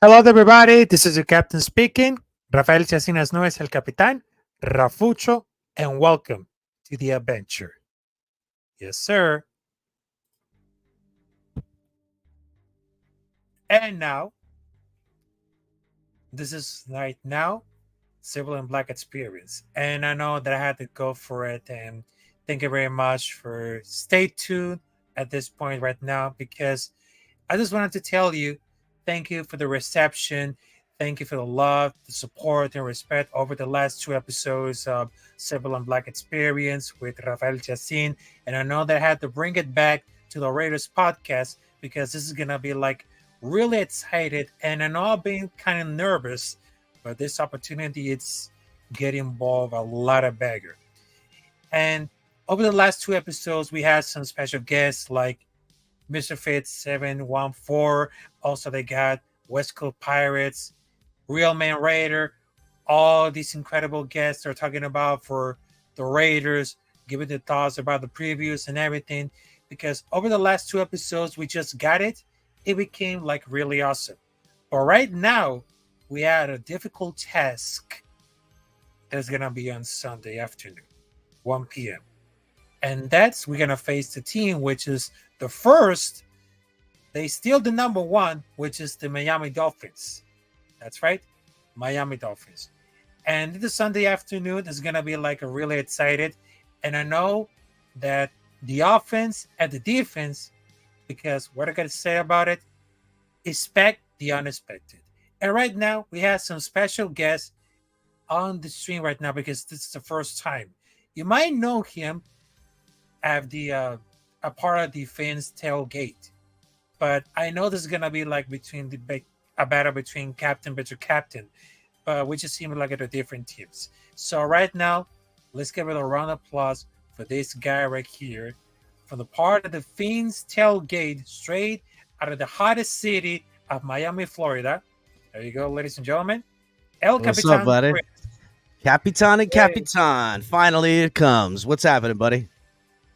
Hello, everybody. This is your captain speaking. Rafael Chacinas no es el Capitan. Rafucho, and welcome to the adventure. Yes, sir. And now, this is right now, Civil and Black Experience. And I know that I had to go for it. And thank you very much for stay tuned at this point right now because I just wanted to tell you thank you for the reception. Thank you for the love, the support, and respect over the last two episodes of Civil and Black Experience with Rafael Chacin. And I know that I had to bring it back to the Raiders podcast because this is going to be like really excited. And I know I've been kind of nervous, but this opportunity, it's getting involved a lot of bigger. And over the last two episodes, we had some special guests like Mr. Fit 714. Also, they got West Coast Pirates, Real Man Raider. All these incredible guests are talking about for the Raiders, giving their thoughts about the previews and everything. Because over the last two episodes, we just got it. It became like really awesome. But right now, we had a difficult task that's going to be on Sunday afternoon, 1 p.m. And that's we're going to face the team, which is the first. They steal the number one, which is the Miami Dolphins. That's right, Miami Dolphins. And this Sunday afternoon is going to be like a really excited. And I know that the offense and the defense, because what I got to say about it, expect the unexpected. And right now, we have some special guests on the stream right now because this is the first time. You might know him as a part of the fans tailgate. But I know this is gonna be like a battle between Captain versus Captain, but we just seem like at the different teams. So right now, let's give it a round of applause for this guy right here, from the part of the Fiends tailgate, straight out of the hottest city of Miami, Florida. There you go, ladies and gentlemen. El What's Capitan. up, buddy? Chris. Capitan and Hey. Capitan. Finally, it comes. What's happening, buddy?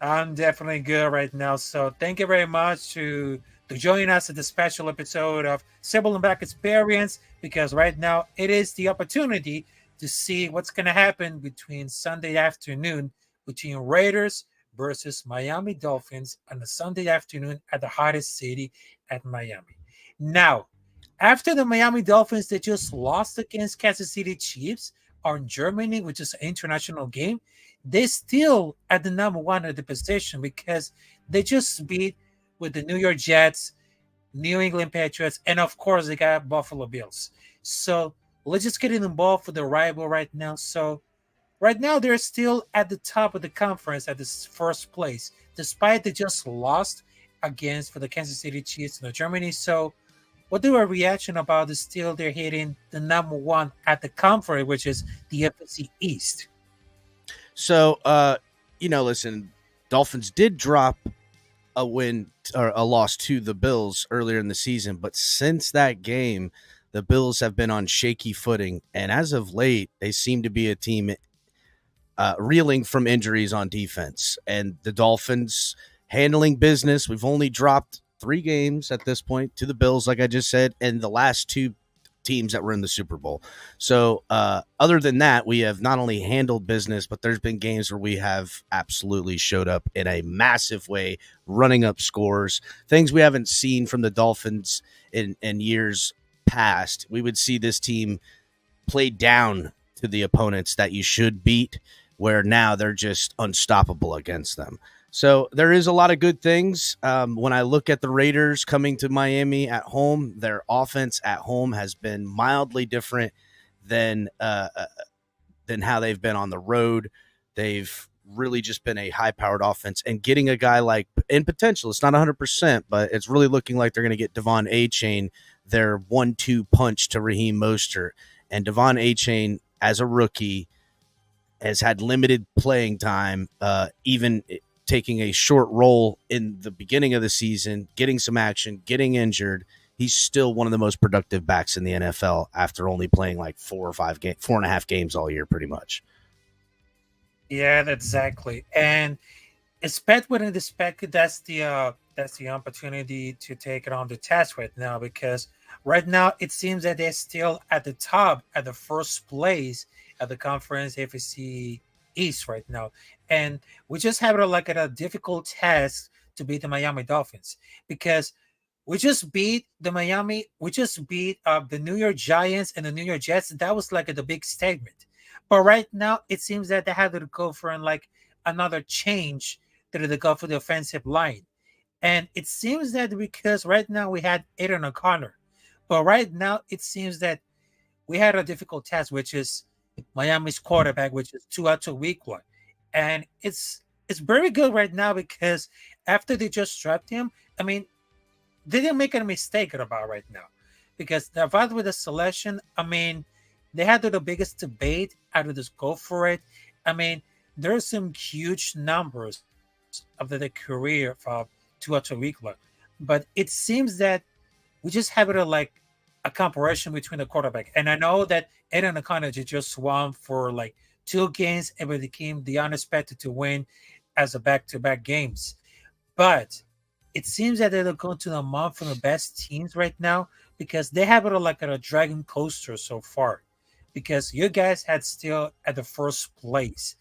I'm definitely good right now. So thank you very much to join us at the special episode of Civil and Black Experience, because right now it is the opportunity to see what's going to happen between Sunday afternoon between Raiders versus Miami Dolphins on a Sunday afternoon at the hottest city at Miami. Now, after the Miami Dolphins, they just lost against Kansas City Chiefs on Germany, which is an international game. They still at the number one at the position because they just beat with the New York Jets, New England Patriots, and of course they got Buffalo Bills. So let's just get involved for the rival right now. So right now they're still at the top of the conference at this first place, despite they just lost against for the Kansas City Chiefs in Germany. So what do our reaction about the still they're hitting the number one at the conference, which is the NFC East? So, listen, Dolphins did drop a win or a loss to the Bills earlier in the season, but since that game, the Bills have been on shaky footing, and as of late, they seem to be a team reeling from injuries on defense, and the Dolphins handling business. We've only dropped 3 games at this point to the Bills, like I just said, and the last 2 teams that were in the Super Bowl. So other than that, we have not only handled business, but there's been games where we have absolutely showed up in a massive way, running up scores, things we haven't seen from the Dolphins in years past. We would see this team play down to the opponents that you should beat, where now they're just unstoppable against them. So there is a lot of good things. When I look at the Raiders coming to Miami at home, their offense at home has been mildly different than how they've been on the road. They've really just been a high-powered offense, and getting a guy like, in potential, it's not 100%, but it's really looking like they're going to get Devon Achane, their 1-2 punch to Raheem Mostert. And Devon Achane, as a rookie, has had limited playing time, even taking a short role in the beginning of the season, getting some action, getting injured. He's still one of the most productive backs in the NFL after only playing like 4.5 games all year, pretty much. Yeah, exactly. And expect what unexpected. That's that's the opportunity to take it on the test right now, because right now it seems that they're still at the top, at the first place at the conference AFC East right now, and we just have it like a difficult task to beat the Miami Dolphins, because we just beat the New York Giants and the New York Jets. That was like the big statement. But right now, it seems that they had to go for like another change to the go for the offensive line. And it seems that because right now we had Aiden O'Connor, but right now it seems that we had a difficult task, which is Miami's quarterback, which is Tua Tagovailoa, and it's very good right now because after they just dropped him, I mean, they didn't make any mistake about right now, because the about with the selection, I mean, they had the biggest debate out of this go for it. I mean, there's some huge numbers of the career of Tua Tagovailoa, but it seems that we just have it like a comparison between the quarterback. And I know that Aiden O'Connor just won for like 2 games and it became the unexpected to win as a back-to-back games. But it seems that they're going to among from the best teams right now, because they have it like a dragon coaster so far. Because you guys had still at the first place,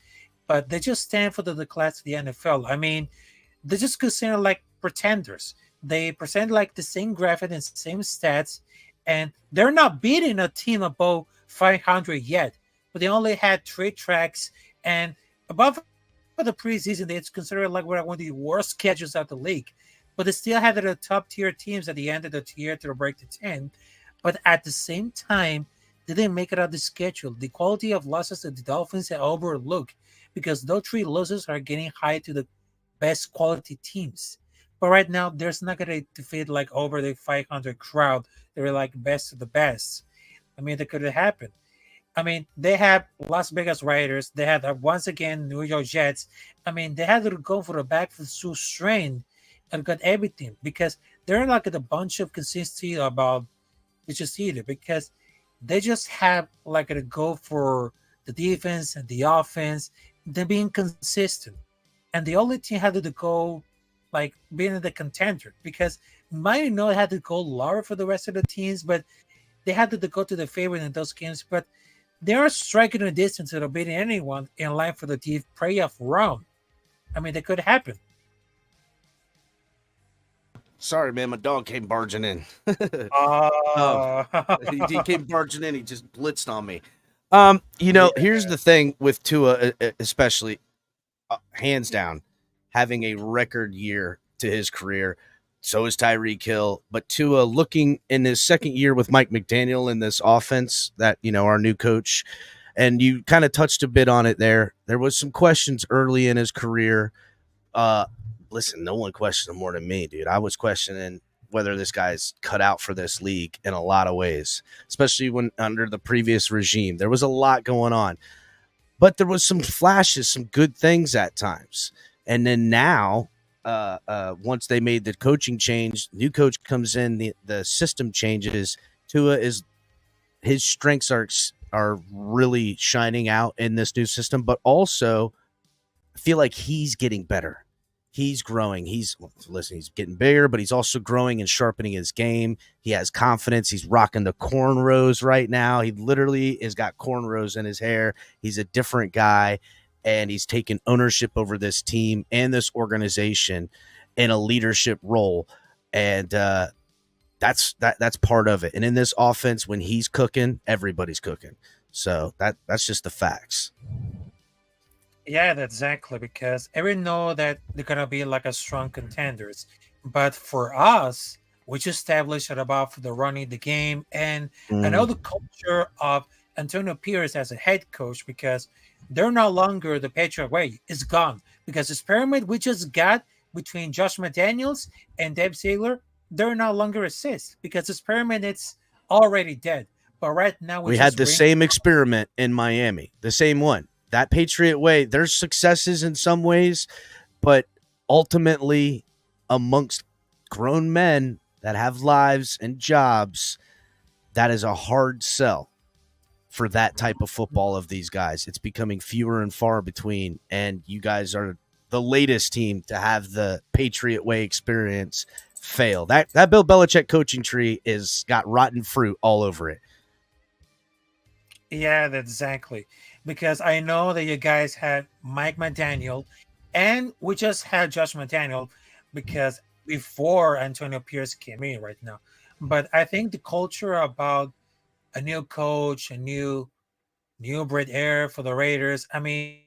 but they just stand for the class of the NFL. I mean, they're just considered like pretenders. They present like the same graphic and same stats, and they're not beating a team above 500 yet. But they only had 3 tracks, and above for the preseason, it's considered like one of the worst schedules of the league. But they still had the top tier teams at the end of the tier to break the 10. But at the same time, they didn't make it out the schedule. The quality of losses that the Dolphins have overlooked, because those 3 losses are getting high to the best quality teams. But right now, there's not going to defeat like over the 500 crowd. They're like best of the best. I mean, that could have happened. I mean, they have Las Vegas Raiders. They had once again New York Jets. I mean, they had to go for the back for so strain and got everything, because they're like a bunch of consistency about it's just either, because they just have like a go for the defense and the offense. They're being consistent, and the only team had to go like being the contender, because might not had to go lower for the rest of the teams, but they had to go to the favorite in those games. But they are striking a distance to beating anyone in line for the deep playoff round. I mean, that could happen. Sorry, man, my dog came barging in. Oh, Uh, he came barging in. He just blitzed on me. yeah. Here's the thing with Tua, especially hands down, having a record year to his career. So is Tyreek Hill, but Tua looking in his second year with Mike McDaniel in this offense, that our new coach, and you kind of touched a bit on it there. There was some questions early in his career. Listen, no one questioned him more than me, dude. I was questioning whether this guy's cut out for this league in a lot of ways, especially when under the previous regime. There was a lot going on, but there was some flashes, some good things at times. And then now, once they made the coaching change, new coach comes in, the system changes. Tua is his strengths are really shining out in this new system, but also I feel like he's getting better. He's growing. He's getting bigger, but he's also growing and sharpening his game. He has confidence. He's rocking the cornrows right now. He literally has got cornrows in his hair. He's a different guy, and he's taken ownership over this team and this organization in a leadership role. And that's part of it. And in this offense, when he's cooking, everybody's cooking. So that's just the facts. Yeah, that's exactly, because everyone know that they're gonna be like a strong contenders. But for us, we just established about for the running the game, and I know the culture of Antonio Pierce as a head coach, because they're no longer the Patriot way. It's gone, because the experiment we just got between Josh McDaniels and Deb Saylor, they're no longer assist, because the experiment it's already dead. But right now We had the same experiment in Miami, the same one. That Patriot way, there's successes in some ways, but ultimately, amongst grown men that have lives and jobs, that is a hard sell for that type of football of these guys. It's becoming fewer and far between, and you guys are the latest team to have the Patriot way experience fail. That Bill Belichick coaching tree is got rotten fruit all over it. Yeah, that's exactly. Because I know that you guys had Mike McDaniel, and we just had Josh McDaniel because before Antonio Pierce came in right now. But I think the culture about a new coach, a new breed air for the Raiders. I mean,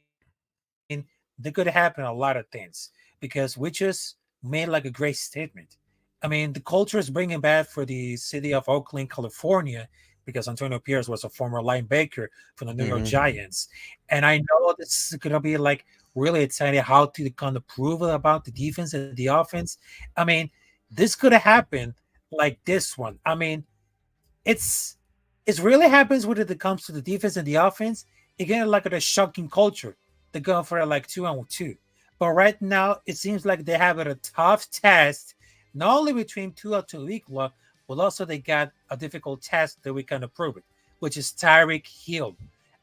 there could happen a lot of things because we just made like a great statement. I mean, the culture is bringing back for the city of Oakland, California, because Antonio Pierce was a former linebacker for the New York Mm-hmm. Giants. And I know this is going to be like really exciting how to kind of prove about the defense and the offense. I mean, this could have happened like this one. I mean, it's it really happens when it comes to the defense and the offense. Again, like a shocking culture. They're going for like 2-2. But right now, it seems like they have a tough test, not only between two or two week long, but also they got a difficult test that we can approve it, which is Tyreek Hill.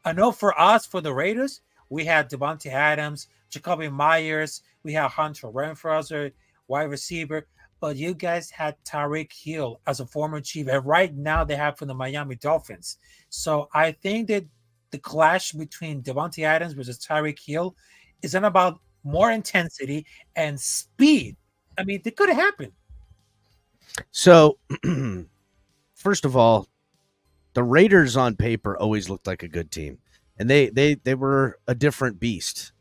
I know for us, for the Raiders, we had Devontae Adams, Jacoby Myers, we have Hunter Renfrow as a wide receiver, but you guys had Tyreek Hill as a former Chief, and right now they have from the Miami Dolphins. So I think that the clash between Devontae Adams versus Tyreek Hill isn't about more intensity and speed. I mean, it could happen. So, first of all, the Raiders on paper always looked like a good team, and they were a different beast.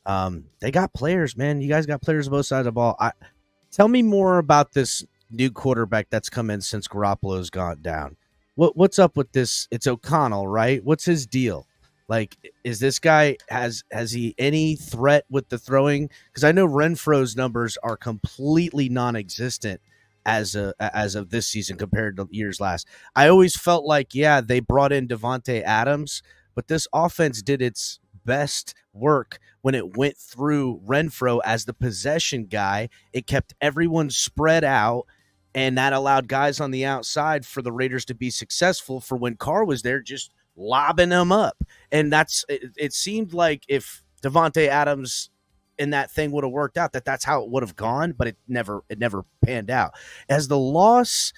They got players, man. You guys got players on both sides of the ball. Tell me more about this new quarterback that's come in since Garoppolo's gone down. What's up with this? It's O'Connell, right? What's his deal? Like, is this guy has he any threat with the throwing? Because I know Renfro's numbers are completely non-existent as of this season compared to years last. I always felt like, yeah, they brought in Devontae Adams, but this offense did its best work when it went through Renfro as the possession guy. It kept everyone spread out, and that allowed guys on the outside for the Raiders to be successful for when Carr was there, just lobbing them up. And it seemed like if Devontae Adams and that thing would have worked out, that's how it would have gone, but it never panned out. As the loss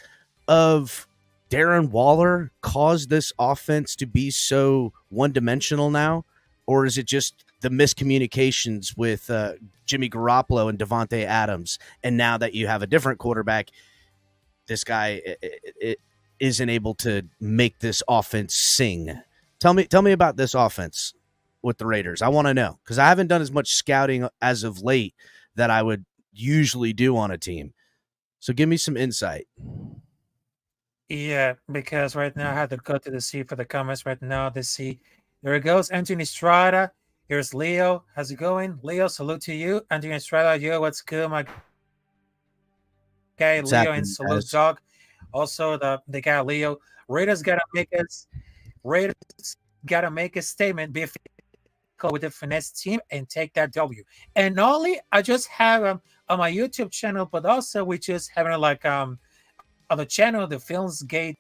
of Darren Waller caused this offense to be so one-dimensional now, or is it just the miscommunications with Jimmy Garoppolo and Devontae Adams, and now that you have a different quarterback, this guy it isn't able to make this offense sing? Tell me about this offense with the Raiders. I want to know because I haven't done as much scouting as of late that I would usually do on a team. So give me some insight. Yeah, because right now I had to go to the C for the comments right now. The C. There it goes. Anthony Estrada. Here's Leo. How's it going? Leo, salute to you. Anthony Estrada, yo, what's good, my guy? Leo and salute dog. What's Also happening, the guys? guy Leo. Raiders gotta make us statement, be physical with the finesse team and take that W. And not only I just have on my YouTube channel, but also we just having like on the channel, the Films Gate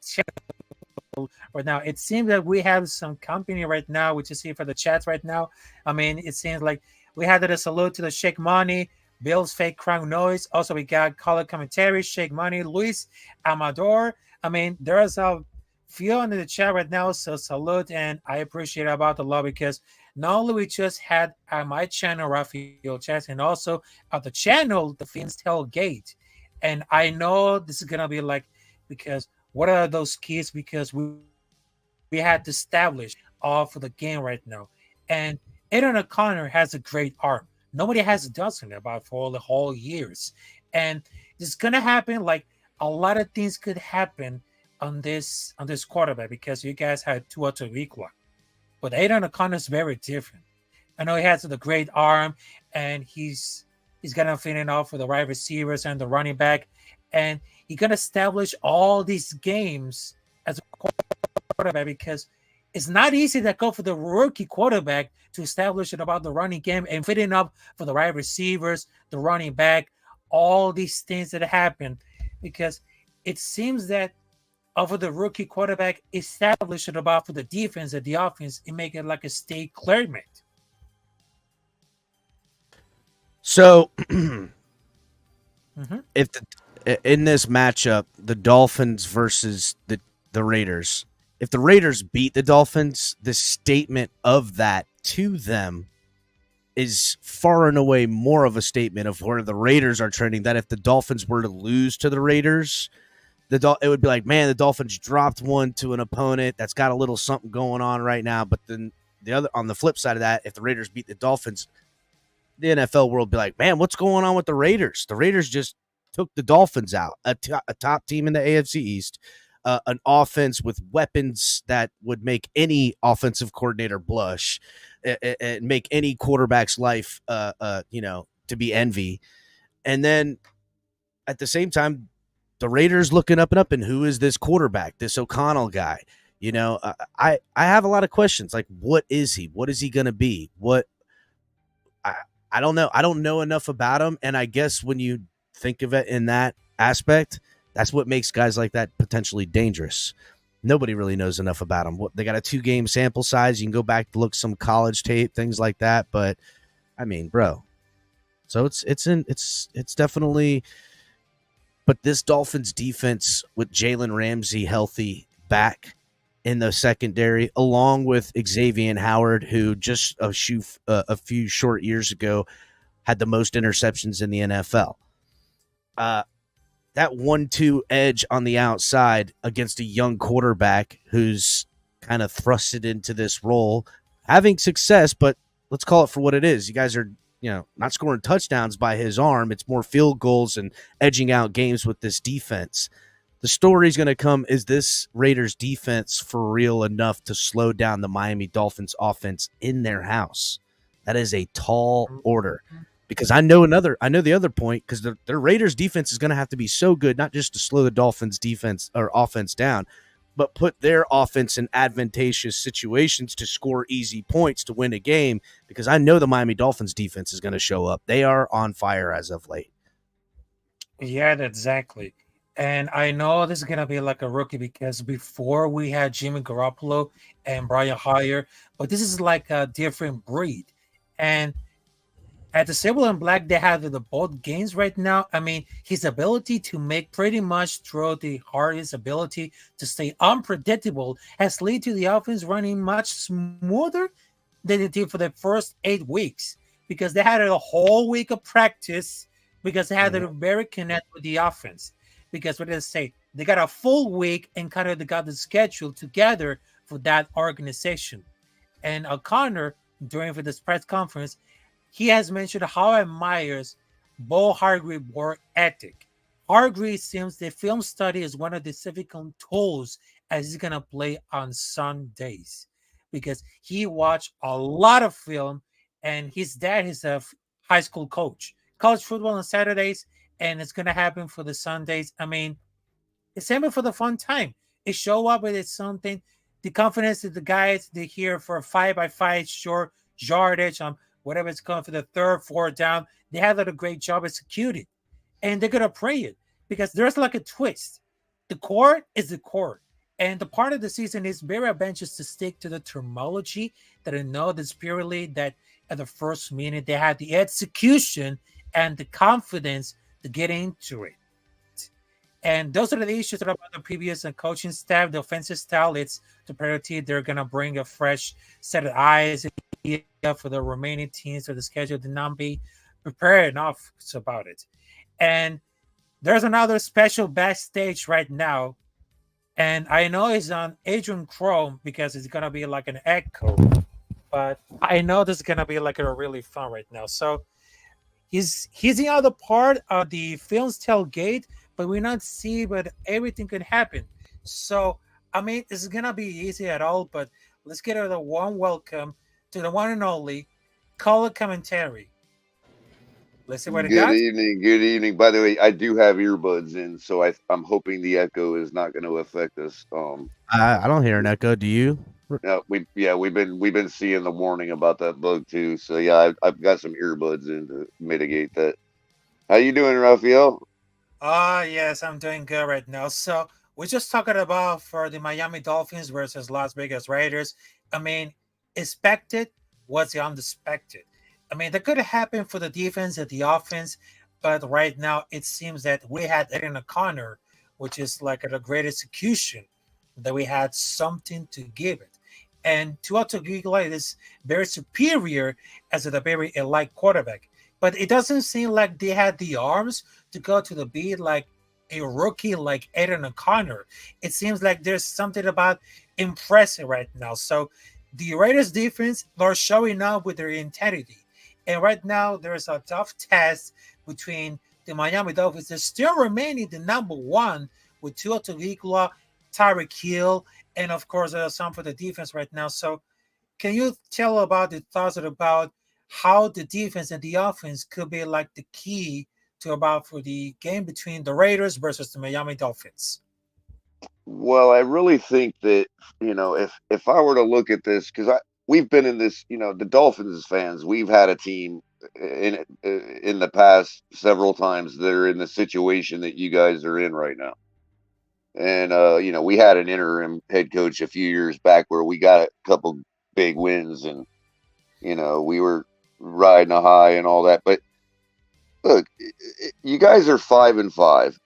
right now. It seems that we have some company right now, which you see for the chats right now. I mean, it seems like we had a salute to the Shake Money, Bill's Fake Crime Noise. Also, we got color commentary, Shake Money, Luis Amador. I mean, there's a few in the chat right now, so salute, and I appreciate about the love because not only we just had my channel, Rafucho Chats, and also at the channel, the Fins Tailgate. And I know this is gonna be like because what are those keys? Because we had to establish all for the game right now. And Aiden O'Connor has a great arm. Nobody has done something about for all the whole years. And it's gonna happen like a lot of things could happen on this quarterback because you guys had two or two week one. But Aiden O'Connor is very different. I know he has a great arm and he's gonna fit in off for the wide receivers and the running back. And he's gonna establish all these games as a quarterback because it's not easy to go for the rookie quarterback to establish it about the running game and fitting up for the wide receivers, the running back, all these things that happen because it seems that over the rookie quarterback establish it about for the defense and the offense and make it like a state clearment. So Hmm. if in this matchup, the Dolphins versus the Raiders, if the Raiders beat the Dolphins, the statement of that to them is far and away more of a statement of where the Raiders are trending. That if the Dolphins were to lose to the Raiders, it would be like, man, the Dolphins dropped one to an opponent that's got a little something going on right now. But then the other on the flip side of that, if the Raiders beat the Dolphins, the NFL world would be like, man, what's going on with the Raiders? The Raiders just took the Dolphins out, a top team in the AFC East, an offense with weapons that would make any offensive coordinator blush, and make any quarterback's life, to be envy. And then at the same time, the Raiders looking up and up, and who is this quarterback, this O'Connell guy? I have a lot of questions. Like, what is he? What is he going to be? I, I don't know. I don't know enough about him. And I guess when you think of it in that aspect, that's what makes guys like that potentially dangerous. Nobody really knows enough about them. They got a 2-game sample size. You can go back to look some college tape, things like that. But I mean, bro. So it's definitely. But this Dolphins defense with Jalen Ramsey healthy back in the secondary, along with Xavier Howard, who just a few short years ago had the most interceptions in the NFL. That 1-2 edge on the outside against a young quarterback who's kind of thrusted into this role, having success, but let's call it for what it is. You guys are, not scoring touchdowns by his arm. It's more field goals and edging out games with this defense. The story's going to come, is this Raiders defense for real enough to slow down the Miami Dolphins offense in their house? That is a tall order. Because I know the other point, because their Raiders defense is going to have to be so good, not just to slow the Dolphins defense or offense down, but put their offense in advantageous situations to score easy points to win a game, because I know the Miami Dolphins defense is going to show up. They are on fire as of late. Yeah, exactly. And I know this is gonna be like a rookie because before we had Jimmy Garoppolo and Brian Hoyer, but this is like a different breed. And at the Silver and Black, they have the both games right now. I mean, his ability to make pretty much throw the hardest ability to stay unpredictable has led to the offense running much smoother than they did for the first 8 weeks because they had a whole week of practice because they had to very connect with the offense. Because what did they say? They got a full week and kind of they got the schedule together for that organization. And O'Connor, during for this press conference, he has mentioned how he admires Bo Hargreaves' work ethic. Hargreaves seems the film study is one of the significant tools as he's gonna play on Sundays because he watched a lot of film and his dad is a high school coach. College football on Saturdays and it's gonna happen for the Sundays. I mean, it's happening for the fun time. It show up with it something. The confidence that the guys they here for a 5x5 short yardage on whatever it's called for the third, fourth down. They have done a great job executing, and they're gonna pray it because there's like a twist. The core is the core, and the part of the season is very advantageous to stick to the terminology that I know that's purely that at the first minute they had the execution and the confidence to get into it. And those are the issues about the previous and coaching staff, the offensive style. It's the priority. They're gonna bring a fresh set of eyes for the remaining teams or the schedule to not be prepared enough about it. And there's another special backstage right now. And I know it's on Adrian Chrome because it's gonna be like an echo, but I know this is gonna be like a really fun right now. So he's the other part of the film's tailgate, but we not see but everything could happen. So I mean it's gonna be easy at all, but let's get a warm welcome to the one and only color commentary. Let's see what it Good got. evening. Good evening. By the way, I do have earbuds in, so I'm hoping the echo is not going to affect us. I don't hear an echo. Do you? We've been seeing the warning about that bug too. So yeah, I've got some earbuds in to mitigate that. How you doing, Raphael? Ah, yes, I'm doing good right now. So we're just talking about for the Miami Dolphins versus Las Vegas Raiders. I mean, expected was the unexpected. I mean, that could have happened for the defense and the offense, but right now it seems that we had Aaron O'Connor, which is like a great execution, that we had something to give it. And to Autogigla is very superior as a very elite quarterback. But it doesn't seem like they had the arms to go to the beat like a rookie like Aaron O'Connor. It seems like there's something about impressive right now. So the Raiders defense are showing up with their intensity. And right now, there's a tough test between the Miami Dolphins. They're still remaining the number one with Tua Tagovailoa, Tyreek Hill, and of course, some for the defense right now. So, can you tell about the thoughts about how the defense and the offense could be like the key to about for the game between the Raiders versus the Miami Dolphins? Well, I really think that, if I were to look at this, because we've been in this, the Dolphins fans, we've had a team in the past several times that are in the situation that you guys are in right now. And we had an interim head coach a few years back where we got a couple big wins, and we were riding a high and all that. But look, you guys are 5-5.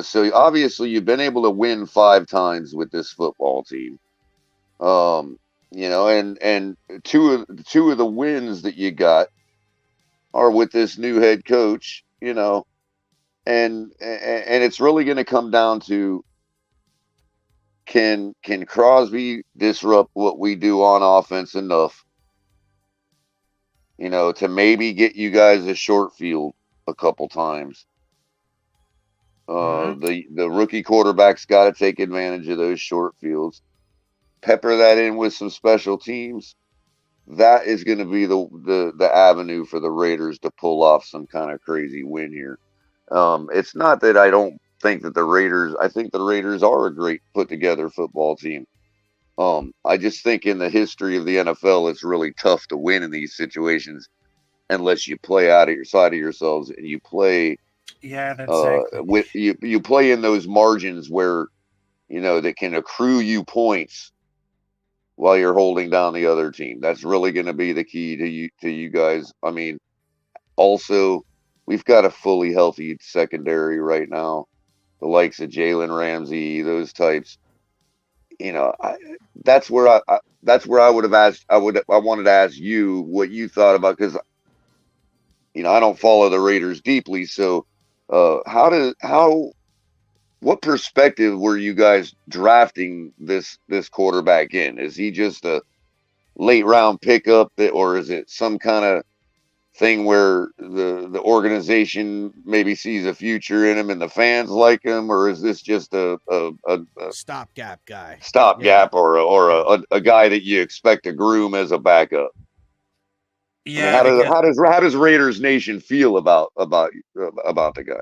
So obviously you've been able to win 5 times with this football team. And two of the wins that you got are with this new head coach. And it's really going to come down to, can Crosby disrupt what we do on offense enough, to maybe get you guys a short field a couple times. Mm-hmm. The rookie quarterback's got to take advantage of those short fields. Pepper that in with some special teams. That is going to be the avenue for the Raiders to pull off some kind of crazy win here. It's not that I don't think that the Raiders. I think the Raiders are a great put together football team. I just think in the history of the NFL, it's really tough to win in these situations unless you play out of your side of yourselves and you play Yeah, exactly. with you play in those margins where that can accrue you points while you're holding down the other team. That's really going to be the key to you guys. I mean, also we've got a fully healthy secondary right now, the likes of Jalen Ramsey, those types. That's where I would have asked. I wanted to ask you what you thought about, because I don't follow the Raiders deeply. So, how what perspective were you guys drafting this quarterback in? Is he just a late round pickup, or is it some kind of thing where the organization maybe sees a future in him and the fans like him, or is this just a Stopgap guy. Yeah. stopgap, or a guy that you expect to groom as a backup? I mean, Yeah, how does because how does how does Raiders Nation feel about the guy?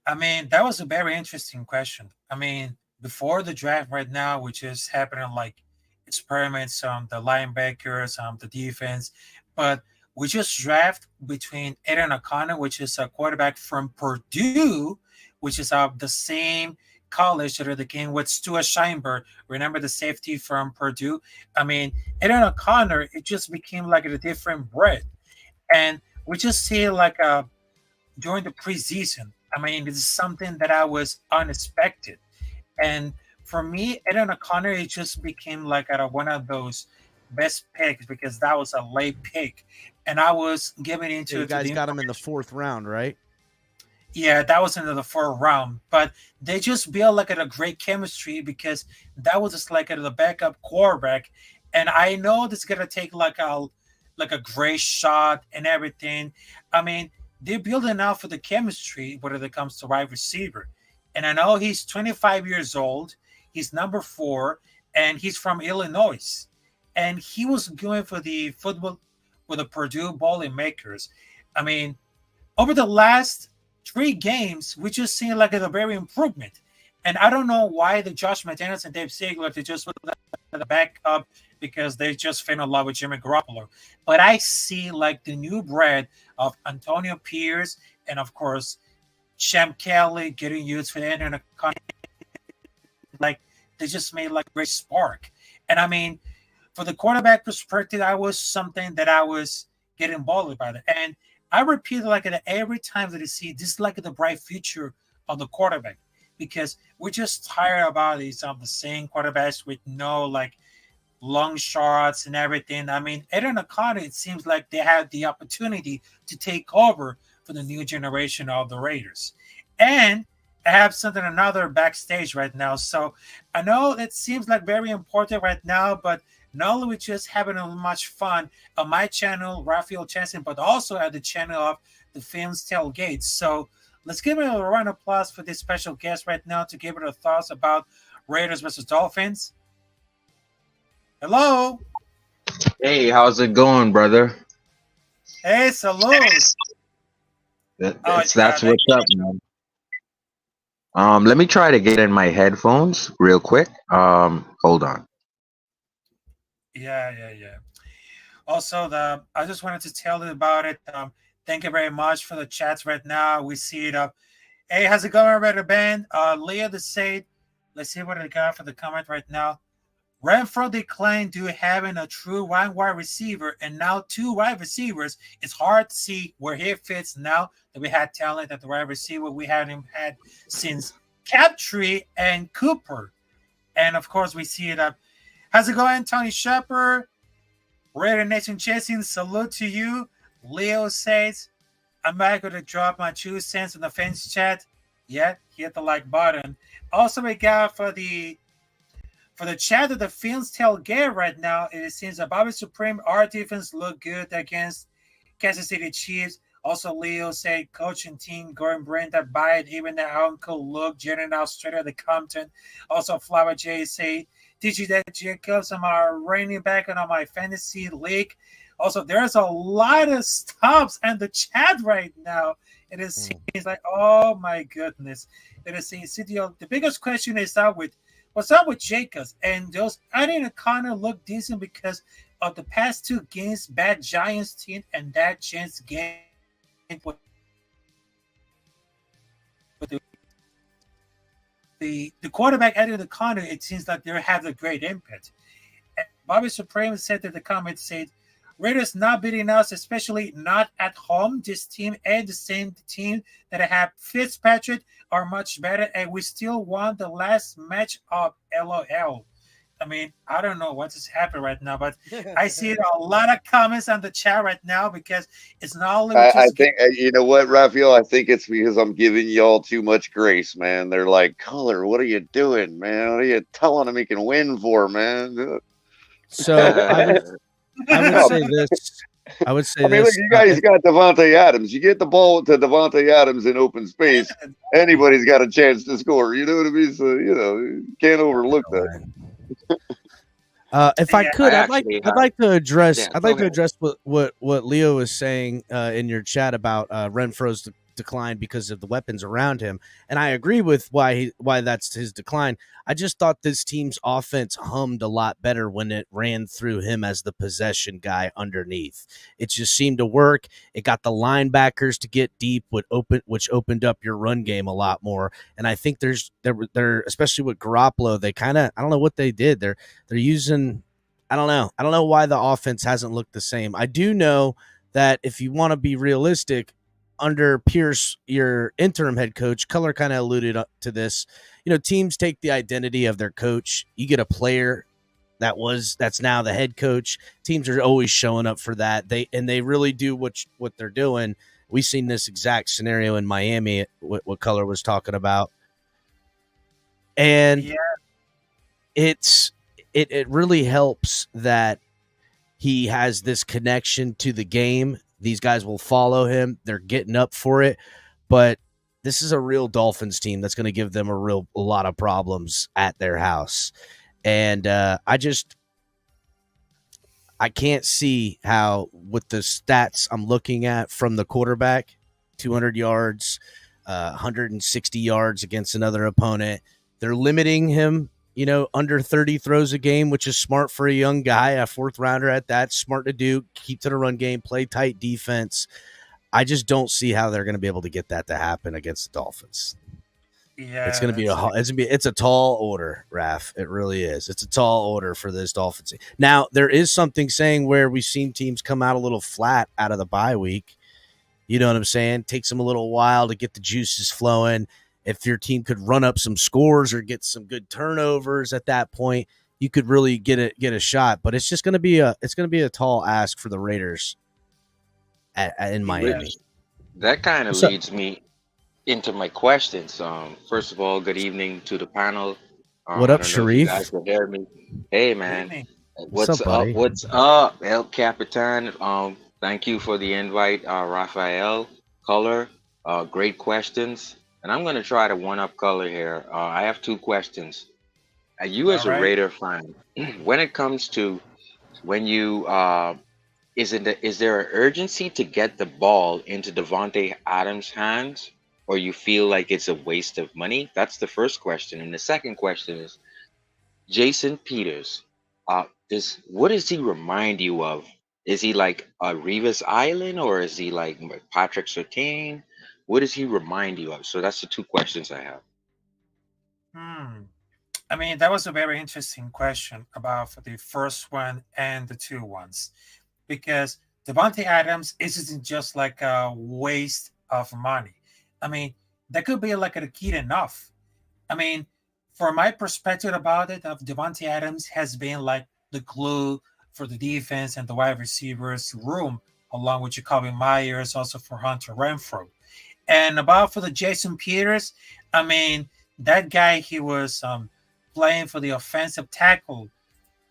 I mean, that was a very interesting question. I mean, before the draft right now, which is happening like experiments on the linebackers, the defense, but we just draft between Aaron O'Connor, which is a quarterback from Purdue, which is the same college that they came with Stuart Scheinberg. Remember the safety from Purdue? I mean, Aaron O'Connor, it just became like a different breed. And we just see like during the preseason. I mean, this is something that I was unexpected. And for me, Eden O'Connor, it just became like one of those best picks because that was a late pick. And I was giving Yeah, into you to guys the got him in the 4th round, right? yeah, that was into the fourth round. But they just built like a great chemistry because that was just like the backup quarterback. And I know this is gonna take like a great shot and everything. I mean, they're building out for the chemistry when it comes to wide receiver. And I know he's 25 years old. He's number 4, and he's from Illinois. And he was going for the football with the Purdue Boilermakers. I mean, over the last 3 games, we just seen like a very improvement. And I don't know why the Josh McDaniels and Dave Ziegler they just put the back up because they just fell in love with Jimmy Garoppolo. But I see like the new bread of Antonio Pierce and of course Champ Kelly getting used for the internet. Like they just made like a great spark. And I mean, for the quarterback perspective, that was something that I was getting bothered by that. And I repeat like it every time that I see this is like the bright future of the quarterback because we're just tired about these the same quarterbacks with no like long shots and everything. I mean, Eden Okada, it seems like they had the opportunity to take over for the new generation of the Raiders. And I have something another backstage right now. So I know it seems like very important right now, but not only we just having a much fun on my channel, Raphael Chanson, but also at the channel of the Films Tailgate. So let's give it a round of applause for this special guest right now to give it a thoughts about Raiders versus Dolphins. Hello. Hey, how's it going, brother? Hey, salute. That's what's up, man. Let me try to get in my headphones real quick. Hold on. Yeah. Also, I just wanted to tell you about it. Thank you very much for the chats right now. We see it up. Hey, how's it going, Red Band? Leah the Sade. Let's see what I got for the comment right now. Renfro declined due to having a true wide receiver and now two wide receivers. It's hard to see where he fits now that we had talent at the wide receiver. We haven't had since Captree and Cooper. And of course, we see it up. How's it going, Tony Shepard? Raider Nation Chasing, salute to you. Leo says, I'm not going to drop my 2 cents in the fans chat. Yeah, hit the like button. Also, we got for the chat of the Films Tailgate right now, it seems that Bobby Supreme, our defense look good against Kansas City Chiefs. Also, Leo said, coach and team going Brenda by it, even their uncle look, Jenny Australia, the Compton. Also, Flower J say, did you that Jacobs? I'm running back on my fantasy league. Also, there's a lot of stops in the chat right now. It is seems like, oh my goodness. It is seems the biggest question is what's up with Jacobs? And those I didn't kind of look decent because of the past 2 games, bad Giants team and that Giants game. The quarterback added the corner, it seems like they have a great impact. And Bobby Supreme said that the comment said, Raiders not beating us, especially not at home. This team and the same team that I have Fitzpatrick are much better, and we still won the last match of LOL. I mean, I don't know what is happening right now, but I see a lot of comments on the chat right now because it's not only. I think you know what, Raphael. I think it's because I'm giving y'all too much grace, man. They're like, Color, what are you doing, man? What are you telling him he can win for, man? So I would say this. I would say look, you guys got Devontae Adams. You get the ball to Devontae Adams in open space, anybody's got a chance to score. You know what I mean? So you can't overlook that. If I could, I'd like to address what Leo was saying in your chat about Renfro's decline because of the weapons around him, and I agree with why that's his decline. I just thought this team's offense hummed a lot better when it ran through him as the possession guy underneath. It just seemed to work. It got the linebackers to get deep, which opened up your run game a lot more. And I think they're especially with Garoppolo, they kind of I don't know what they did. They're using I don't know why the offense hasn't looked the same. I do know that if you want to be realistic, under Pierce, your interim head coach, Color kind of alluded to this. You know, teams take the identity of their coach. You get a player that's now the head coach. Teams are always showing up for that. They really do what they're doing. We've seen this exact scenario in Miami, what Color was talking about. And it really helps that he has this connection to the game. These guys will follow him. They're getting up for it. But this is a real Dolphins team that's going to give them a lot of problems at their house. And I can't see how, with the stats I'm looking at from the quarterback, 200 yards, 160 yards against another opponent, they're limiting him, under 30 throws a game, which is smart for a young guy, a 4th rounder at that. Smart to do, keep to the run game, play tight defense. I just don't see how they're going to be able to get that to happen against the Dolphins. It's Yeah, gonna be that's it. it's a tall order, Raf. It really is. It's a tall order for this Dolphins team. Now there is something saying where we've seen teams come out a little flat out of the bye week. You know what I'm saying? Takes them a little while to get the juices flowing. If your team could run up some scores or get some good turnovers at that point, you could really get a shot. But it's just gonna be a tall ask for the Raiders in Yeah. Miami. Which that kind of What's up? leads me into my questions. First of all, good evening to the panel. What I up, don't know if you guys Sharif? can hear me. Hey, Good man. evening. What's What's up, up? buddy? What's up, El Capitan? Thank you for the invite, Rafael. Color, great questions. And I'm going to try to one-up Color here. I have two questions. You All as a right. Raider fan, when it comes to when you is there an urgency to get the ball into Devontae Adams' hands, or you feel like it's a waste of money? That's the first question. And the second question is Jason Peters. Is what does he remind you of? Is he like a Revis Island, or is he like Patrick Surtain? What does he remind you of? So that's the two questions I have. Hmm. I mean, that was a very interesting question about for the first one and the two ones, because Devontae Adams isn't just like a waste of money. I mean, that could be like a key enough. I mean, for my perspective about it, of Devontae Adams has been like the glue for the defense and the wide receivers room, along with Jacoby Myers, also for Hunter Renfro. And about for the Jason Peters, I mean, that guy, he was playing for the offensive tackle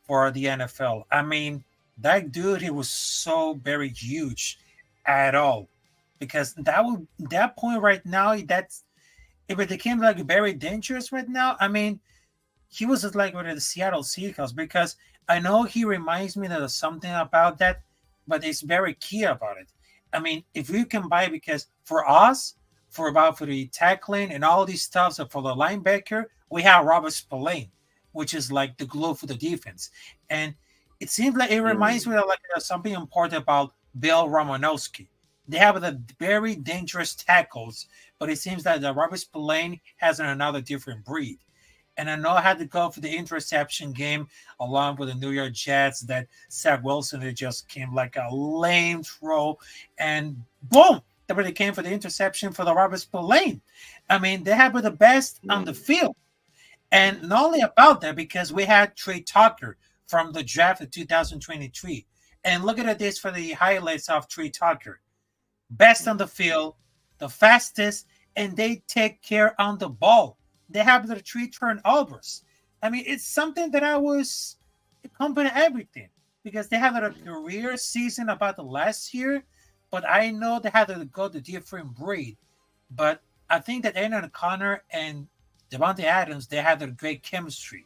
for the NFL. I mean, that dude, he was so very huge at all. Because that point right now, that's if it became like very dangerous right now, I mean, he was just like with the Seattle Seahawks because I know he reminds me that there's something about that, but it's very key about it. I mean, if you can buy because for us, for the tackling and all these stuff, so for the linebacker, we have Robert Spillane, which is like the glue for the defense. And it seems like it reminds Mm, me of like something important about Bill Romanowski. They have the very dangerous tackles, but it seems that the Robert Spillane has another different breed. And I know I had to go for the interception game along with the New York Jets that Zach Wilson it just came like a lame throw and boom, that really came for the interception for the Robert Spillane. I mean, they have the best on the mm, field. And not only about that, because we had Trey Tucker from the draft of 2023. And look at this for the highlights of Trey Tucker. Best on the field, the fastest, and they take care on the ball. They have the three turnovers. I mean, it's something that I was accompanying everything because they had a career season about the last year, but I know they had to go the different breed. But I think that Aaron Connor and Devontae Adams, they had a great chemistry.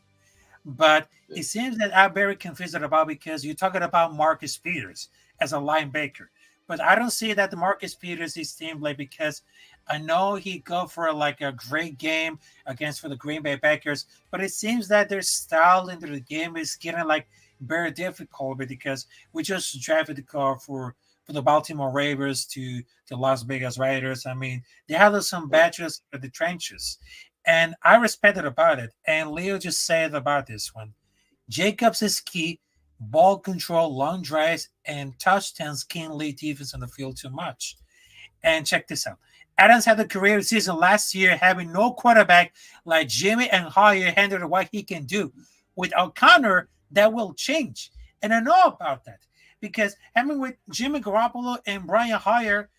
But it seems that I'm very confused about because you're talking about Marcus Peters as a linebacker. But I don't see that the Marcus Peters is team like because I know he go for like a great game against for the Green Bay Packers, but it seems that their style into the game is getting like very difficult because we just drafted the car for the Baltimore Ravens to the Las Vegas Raiders. I mean, they have some right. badges in the trenches. And I respected about it. And Leo just said about this one. Jacobs is key. Ball control, long drives, and touchdowns can lead defense on the field too much. And check this out. Adams had a career season last year having no quarterback like Jimmy and Hoyer handled what he can do. With O'Connor, that will change. And I know about that because having with Jimmy Garoppolo and Brian Hoyer,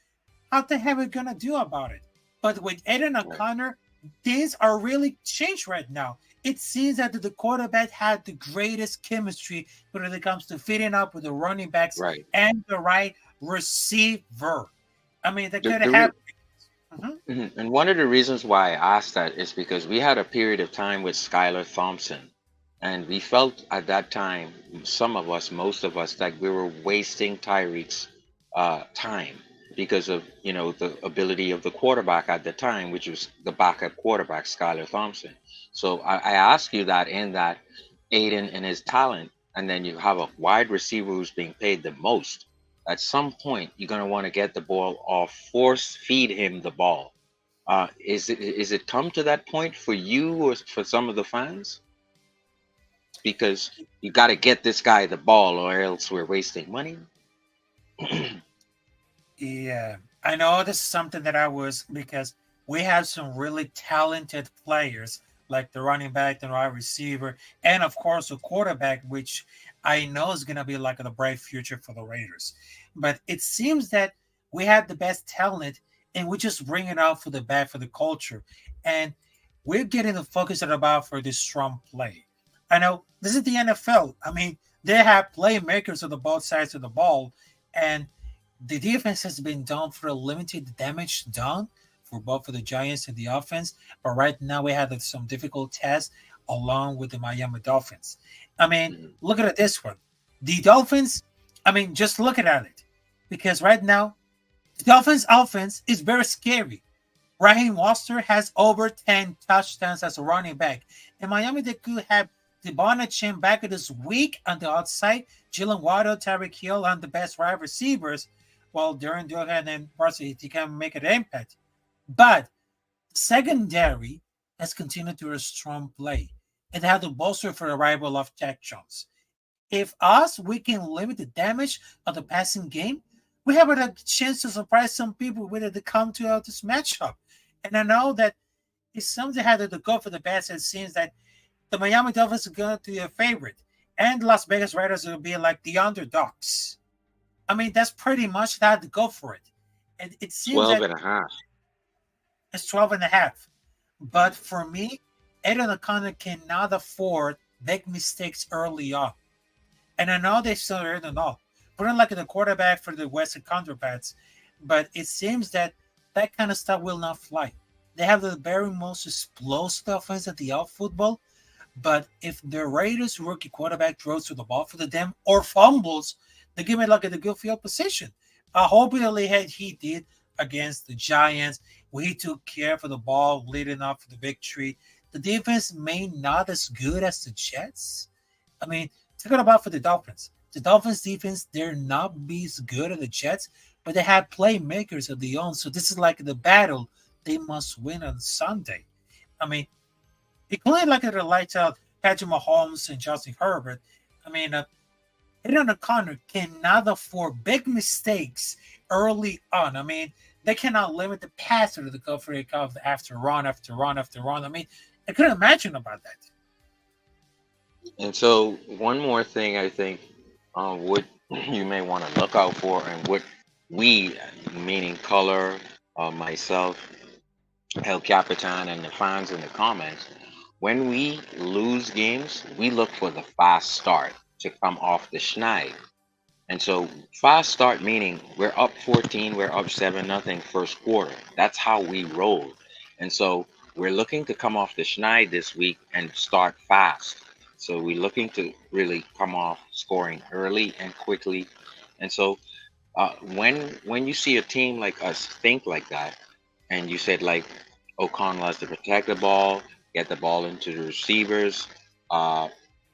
how the hell are we gonna do about it? But with Aiden Right. O'Connor, things are really changed right now. It seems that the quarterback had the greatest chemistry when it comes to fitting up with the running backs Right. and the right receiver. I mean, that The, could the have. re- Mhm. And one of the reasons why I asked that is because we had a period of time with Skylar Thompson, and we felt at that time, some of us, most of us, that we were wasting Tyreek's time because of the ability of the quarterback at the time, which was the backup quarterback, Skylar Thompson. So I ask you that in that Aiden and his talent, and then you have a wide receiver who's being paid the most. At some point, you're going to want to get the ball off, force feed him the ball. Is it come to that point for you or for some of the fans? Because you got to get this guy the ball, or else we're wasting money. Yeah, I know this is something that I was because we have some really talented players like the running back, the wide receiver, and of course the quarterback, which I know is going to be like a bright future for the Raiders. But it seems that we have the best talent, and we just bring it out for the back for the culture, and we're getting the focus at about for this strong play. I know this is the NFL. I mean, they have playmakers on the both sides of the ball, and the defense has been done for a limited damage done for both for the Giants and the offense. But right now we have some difficult tests along with the Miami Dolphins. I mean, Mhm. look at it this one. The Dolphins, I mean, just look at it. Because right now, the Dolphins offense is very scary. Raheem Monster has over 10 touchdowns as a running back. In Miami, they could have Devon Chin back this week on the outside, Jalen Waddle, Tyreek Hill on the best wide receivers, while Darren Durham and Varsity he can make an impact. But the secondary has continued to a strong play and had to bolster for the arrival of Jack Jones. If us, we can limit the damage of the passing game, we have a chance to surprise some people with it to come to this matchup. And I know that it's something had to go for the best. It seems that the Miami Dolphins are going to be a favorite, and Las Vegas Raiders will be like the underdogs. I mean, that's pretty much that to go for it. And it seems 12 that and a half. it's 12 and a half. But for me, Aiden O'Connor cannot afford big mistakes early on. And I know they still are in all. Putting like the quarterback for the Western counterparts, but it seems that that kind of stuff will not fly. They have the very most explosive offense at the out football, but if the Raiders rookie quarterback throws to the ball for them or fumbles, they give it like a good field position. Hopefully he did against the Giants, where he took care for the ball leading up for the victory. The defense may not as good as the Jets. I mean, talking about for the Dolphins. The Dolphins defense, they're not be as good as the Jets, but they have playmakers of their own. So this is like the battle they must win on Sunday. I mean, including like the lights out Patrick Mahomes and Justin Herbert. I mean, Aiden O'Connor cannot afford big mistakes early on. I mean, they cannot limit the passer to the go for it after run after run after run. I mean, I couldn't imagine about that. And so, one more thing I think what you may want to look out for, and what we, meaning Color, myself, El Capitan, and the fans in the comments, when we lose games, we look for the fast start to come off the schneid. And so, fast start meaning we're up 14, we're up 7 nothing first quarter. That's how we roll. And so, we're looking to come off the schneid this week and start fast. So, we're looking to really come off scoring early and quickly. And so, when you see a team like us think like that, and you said like Ocon loves to protect the ball, get the ball into the receivers, uh,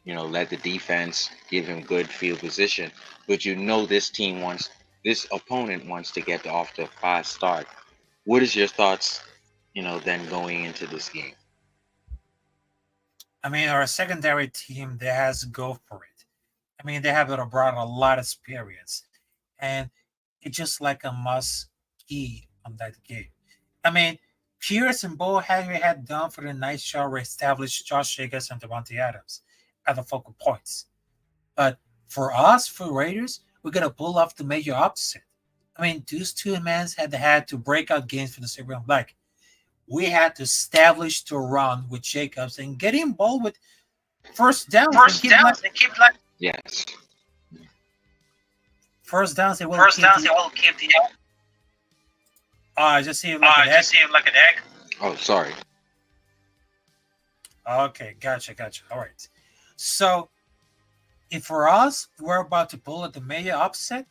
let the defense give him good field position. But this opponent wants to get off to a fast start. What is your thoughts, then going into this game? I mean, our secondary team, they has to go for it. I mean, they have brought a lot of experience, and it's just like a must key on that game. I mean, Pierce and Bo Henry had done for the night show established Josh Jacobs and Devontae Adams at the focal points. But for us, for Raiders, we're gonna pull off the major upset. I mean, those two men had to break out games for the silver and black. We had to establish to run with Jacobs and get involved with first downs and keep like Yes. first downs. They will First keep downs, the. they will keep the. I just see him like an Just seem like an egg. Oh, sorry. Okay, gotcha. All right. So if for us, we're about to pull at the major upset,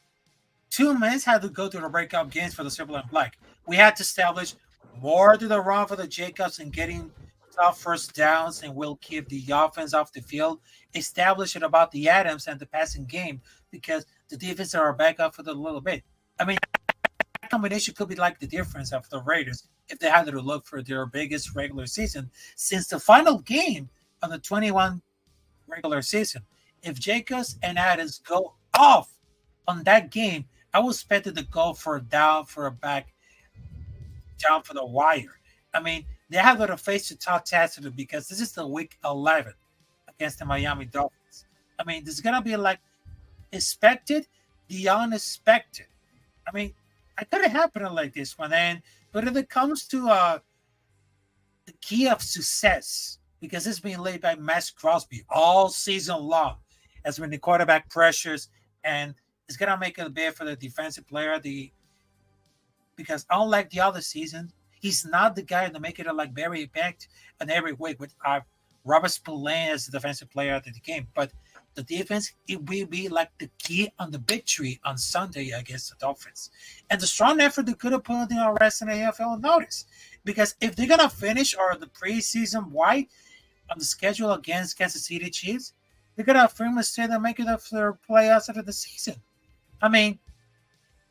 two men had to go to the breakout games for the silver and black. We had to establish more to the run for the Jacobs and getting tough first downs, and we'll keep the offense off the field. Establish it about the Adams and the passing game because the defense are back up for the little bit. I mean, combination could be like the difference of the Raiders if they had to look for their biggest regular season since the final game of the 21 regular season. If Jacobs and Adams go off on that game, I was expected to go for a down, for a back, down for the wire. I mean, they have to face the top test because this is the week 11 against the Miami Dolphins. I mean, this is going to be like expected, the unexpected. I mean, I could have happened like this one. But if it comes to the key of success, because it's been laid by Max Crosby all season long, as when the quarterback pressures, and it's gonna make it a bit for the defensive player. Because unlike the other season, he's not the guy to make it like very impact on every week with Robert Spillane as the defensive player of the game. But the defense, it will be like the key on the victory on Sunday against the Dolphins. And the strong effort they could have put in the rest of the NFL notice. Because if they're going to finish or the preseason wide on the schedule against Kansas City Chiefs, they're going to firmly say they're making it for their playoffs after the season. I mean,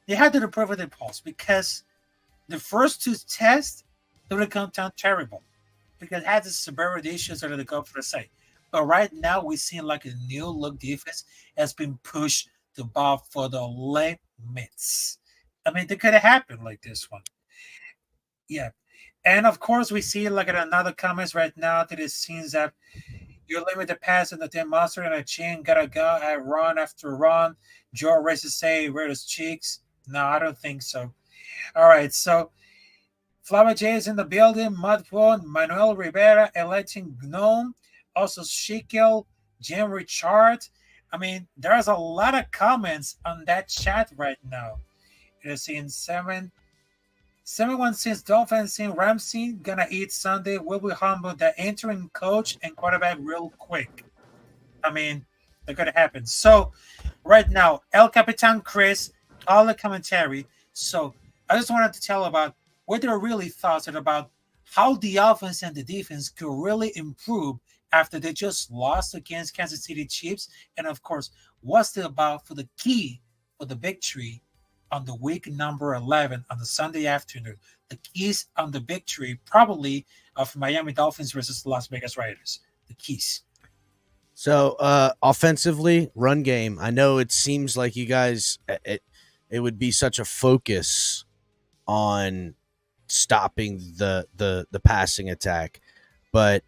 they had to prove their pulse because the first two tests, they would have come down terrible because it had the severity issues that they go for the sake. But right now, we're seeing like a new look defense has been pushed the ball for the limits. I mean, it could have happened like this one. Yeah. And of course, we see like at another comments right now that it seems that you limit the pass and the damn monster and a chain gotta go at run after run. Joe races say, where his cheeks? No, I don't think so. All right, so Flava J is in the building. Mudphone, Manuel Rivera, electing Gnome, also Shekel, Jim Richard. I mean, there's a lot of comments on that chat right now. It is in 7-1 since Dolphins in Ramsey gonna eat Sunday. Will we humble the interim coach and quarterback real quick? I mean, they're gonna happen. So right now, El Capitan Chris, all the commentary. So I just wanted to tell about what their really thoughts are about how the offense and the defense could really improve after they just lost against Kansas City Chiefs. And of course, what's it about for the key for the victory on the week number 11 on the Sunday afternoon? The keys on the victory probably of Miami Dolphins versus Las Vegas Raiders. The keys. So offensively, run game. I know it seems like you guys, it would be such a focus on stopping the passing attack, but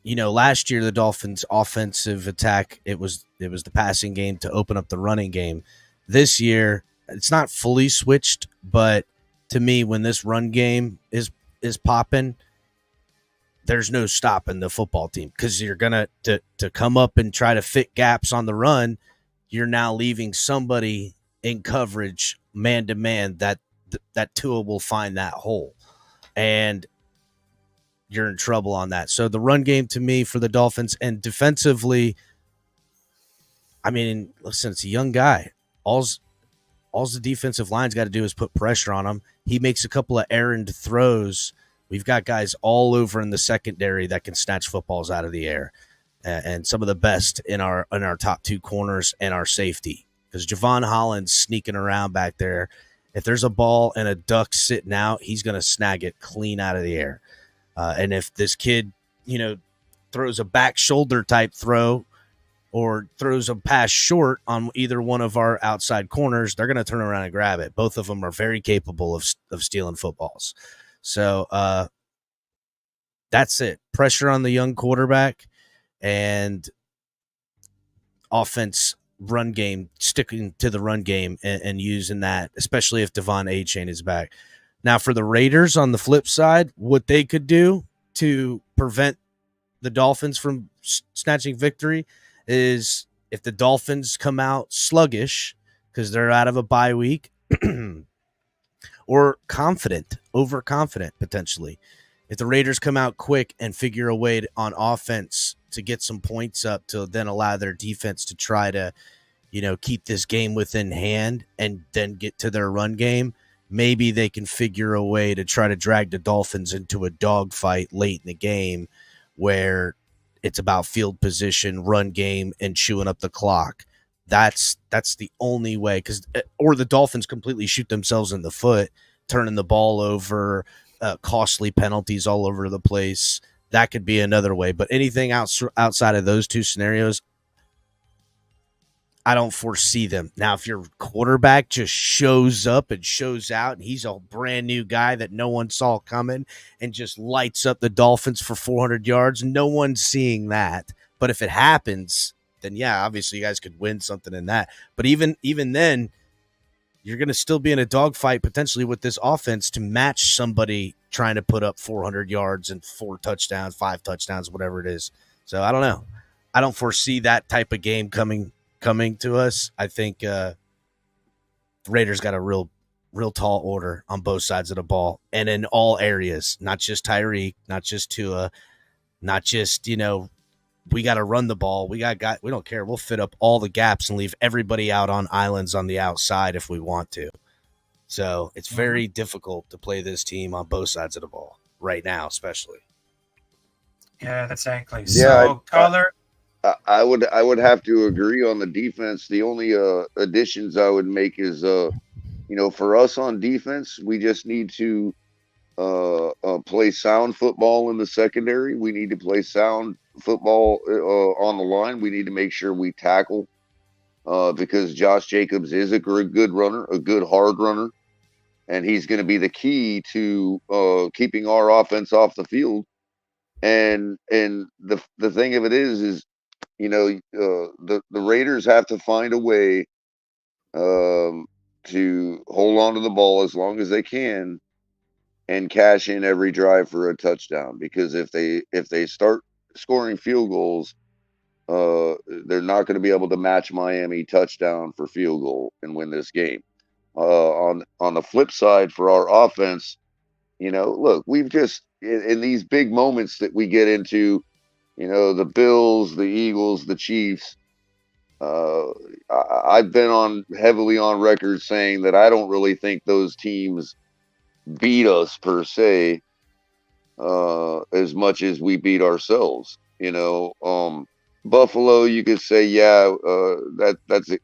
you know, last year the Dolphins' offensive attack, it was the passing game to open up the running game. This year, it's not fully switched, but to me, when this run game is popping, there's no stopping the football team because you're gonna to come up and try to fit gaps on the run. You're now leaving somebody in coverage, man to man, that Tua will find that hole, and you're in trouble on that. So the run game to me for the Dolphins, and defensively, I mean, listen, it's a young guy. All the defensive line's got to do is put pressure on him. He makes a couple of errant throws. We've got guys all over in the secondary that can snatch footballs out of the air, and some of the best in our top two corners and our safety. Because Javon Holland's sneaking around back there. If there's a ball and a duck sitting out, he's going to snag it clean out of the air. And if this kid, throws a back shoulder type throw or throws a pass short on either one of our outside corners, they're going to turn around and grab it. Both of them are very capable of stealing footballs. So that's it. Pressure on the young quarterback and offense run game, sticking to the run game and using that, especially if Devon A-Chain is back. Now, for the Raiders on the flip side, what they could do to prevent the Dolphins from snatching victory is if the Dolphins come out sluggish because they're out of a bye week or overconfident potentially. If the Raiders come out quick and figure a way on offense to get some points up to then allow their defense to try to, keep this game within hand and then get to their run game, maybe they can figure a way to try to drag the Dolphins into a dogfight late in the game where it's about field position, run game, and chewing up the clock. That's the only way, because or the Dolphins completely shoot themselves in the foot, turning the ball over, costly penalties all over the place. That could be another way. But anything outside of those two scenarios, I don't foresee them. Now, if your quarterback just shows up and shows out and he's a brand new guy that no one saw coming and just lights up the Dolphins for 400 yards, no one's seeing that. But if it happens, then yeah, obviously you guys could win something in that. But even then, you're going to still be in a dogfight potentially with this offense to match somebody trying to put up 400 yards and 4 touchdowns, 5 touchdowns, whatever it is. So I don't know. I don't foresee that type of game coming to us. I think the Raiders got a real tall order on both sides of the ball and in all areas, not just Tyreek, not just Tua, not just, we got to run the ball. We don't care. We'll fit up all the gaps and leave everybody out on islands on the outside if we want to. So it's very difficult to play this team on both sides of the ball right now, especially. Yeah, exactly. Yeah, So, Color. I would have to agree on the defense. The only additions I would make is for us on defense, we just need to play sound football in the secondary. We need to play sound football on the line. We need to make sure we tackle because Josh Jacobs is a good runner, a good hard runner, and he's going to be the key to keeping our offense off the field. And the thing of it is the Raiders have to find a way to hold on to the ball as long as they can and cash in every drive for a touchdown. Because if they start scoring field goals, they're not going to be able to match Miami touchdown for field goal and win this game. On the flip side, for our offense, look, we've just in these big moments that we get into. The Bills, the Eagles, the Chiefs. I've been heavily on record saying that I don't really think those teams beat us per se as much as we beat ourselves. Buffalo, you could say, yeah, that's it.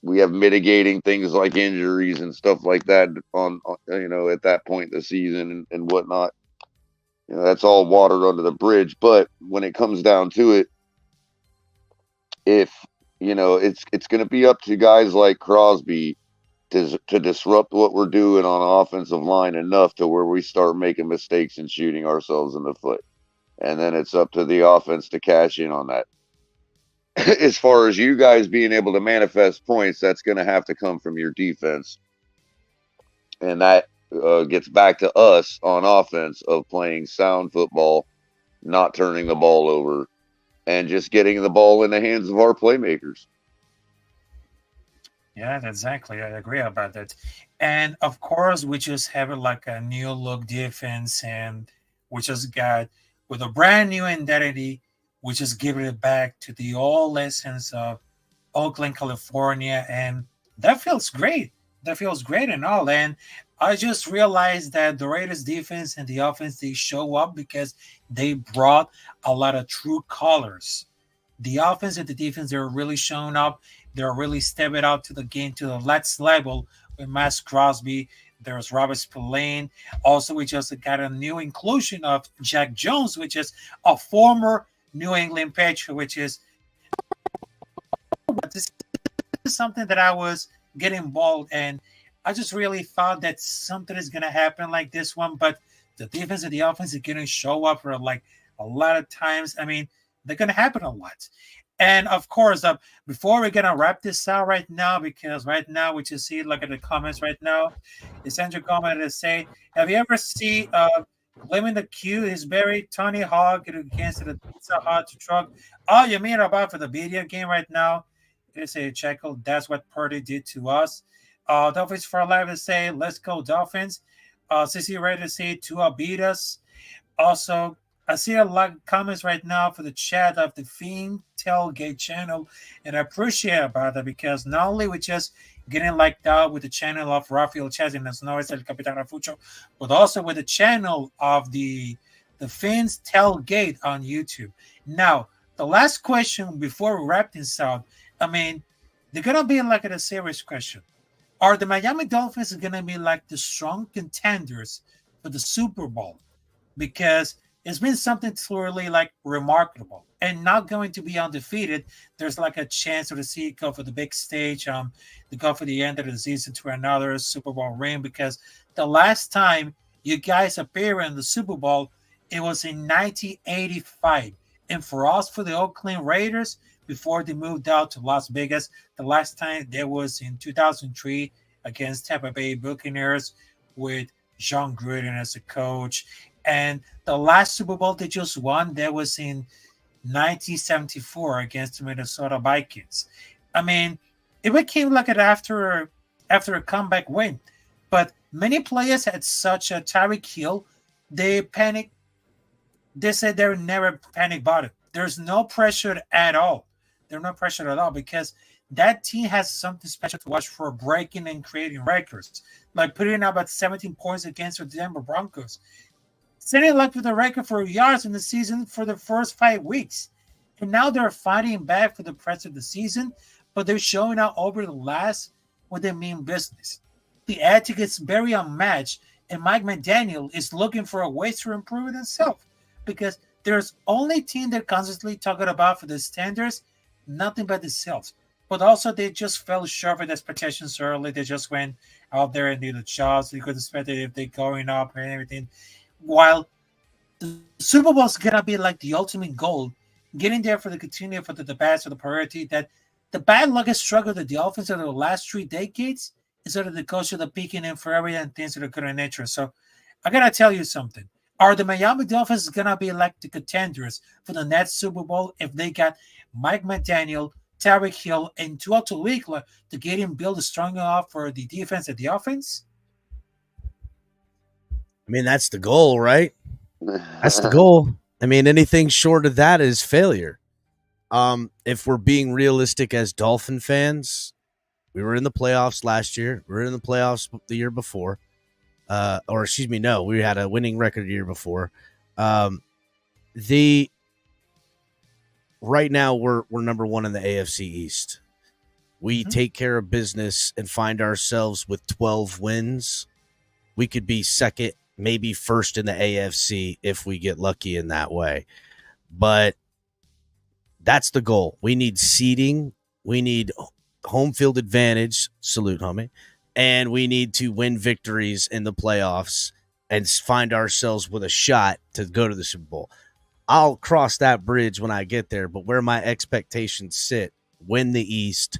We have mitigating things like injuries and stuff like that on at that point in the season and whatnot. That's all water under the bridge. But when it comes down to it, if it's going to be up to guys like Crosby to disrupt what we're doing on offensive line enough to where we start making mistakes and shooting ourselves in the foot, and then it's up to the offense to cash in on that. As far as you guys being able to manifest points, that's going to have to come from your defense, and that gets back to us on offense of playing sound football, not turning the ball over, and just getting the ball in the hands of our playmakers. Yeah, exactly. I agree about that. And of course, we just have like a new look defense, and we just got with a brand new identity, we just give it back to the old essence of Oakland, California, and that feels great. That feels great and all. And I just realized that the Raiders defense and the offense, they show up because they brought a lot of true colors. The offense and the defense, they're really showing up. They're really stepping out to the game to the next level with Max Crosby. There's Robert Spillane. Also, we just got a new inclusion of Jack Jones, which is a former New England Patriot, which is this is something that I was getting involved, and I just really thought that something is going to happen like this one, but the defense and the offense are going to show up for like a lot of times. I mean, they're going to happen a lot. And of course, before we're going to wrap this out right now, because right now we just see, look at the comments right now. It's Andrew comment to say, have you ever seen Gleaming the Q is buried Tony Hawk against the Pizza Hut truck? Oh, you mean about for the video game right now? They say, Checkle, that's what Purdy did to us. Dolphins for life to say, let's go Dolphins. CC ready to say, Tua beat us. Also, I see a lot of comments right now for the chat of the Fiend Tailgate channel, and I appreciate about that because not only we just getting liked out with the channel of Rafael Chaz and as no el Capitan Rafucho, but also with the channel of the Fiends Tailgate on YouTube. Now, the last question before we wrap this out, I mean, they're gonna be like a serious question. Are the Miami Dolphins gonna be like the strong contenders for the Super Bowl? Because it's been something truly like remarkable and not going to be undefeated. There's like a chance to see it go for the big stage, to go for the end of the season to another Super Bowl ring. Because the last time you guys appeared in the Super Bowl, it was in 1985, and for us, for the Oakland Raiders, before they moved out to Las Vegas, the last time there was in 2003 against Tampa Bay Buccaneers with John Gruden as a coach. And the last Super Bowl they just won, that was in 1974 against the Minnesota Vikings. I mean, it became like an after a comeback win, but many players had such a Tyreek Hill, they panic. They said they're never panic bottom. There's no pressure at all. There's no pressure at all because that team has something special to watch for breaking and creating records, like putting up at 17 points against the Denver Broncos, setting like with a record for yards in the season for the first 5 weeks. And now they're fighting back for the rest of the season, but they're showing out over the last what they mean business. The ethic is very unmatched, and Mike McDaniel is looking for a way to improve it himself because there's only team they're constantly talking about for the standards, nothing but themselves. But also they just fell short of expectations early. They just went out there and did the jobs. You could expect it if they're going up and everything. While the Super Bowl is gonna be like the ultimate goal, getting there for the continue for the best or the priority that the bad luck has struggled the Dolphins over the last 3 decades instead of the coach of the peaking in for everything and things that are good in nature. So I gotta tell you something. Are the Miami Dolphins gonna be like the contenders for the next Super Bowl if they got Mike McDaniel, Tyreek Hill, and Tua Tagovailoa to get him build a strong enough for the defense and the offense? I mean, that's the goal, right? That's the goal. I mean, anything short of that is failure. If we're being realistic as Dolphin fans, we were in the playoffs last year. We were in the playoffs the year before. Or excuse me, no, we had a winning record the year before. The right now we're number one in the AFC East. We take care of business and find ourselves with 12 wins. We could be second, maybe first in the AFC if we get lucky in that way. But that's the goal. We need seeding. We need home field advantage. Salute, homie. And we need to win victories in the playoffs and find ourselves with a shot to go to the Super Bowl. I'll cross that bridge when I get there, but where my expectations sit, win the East,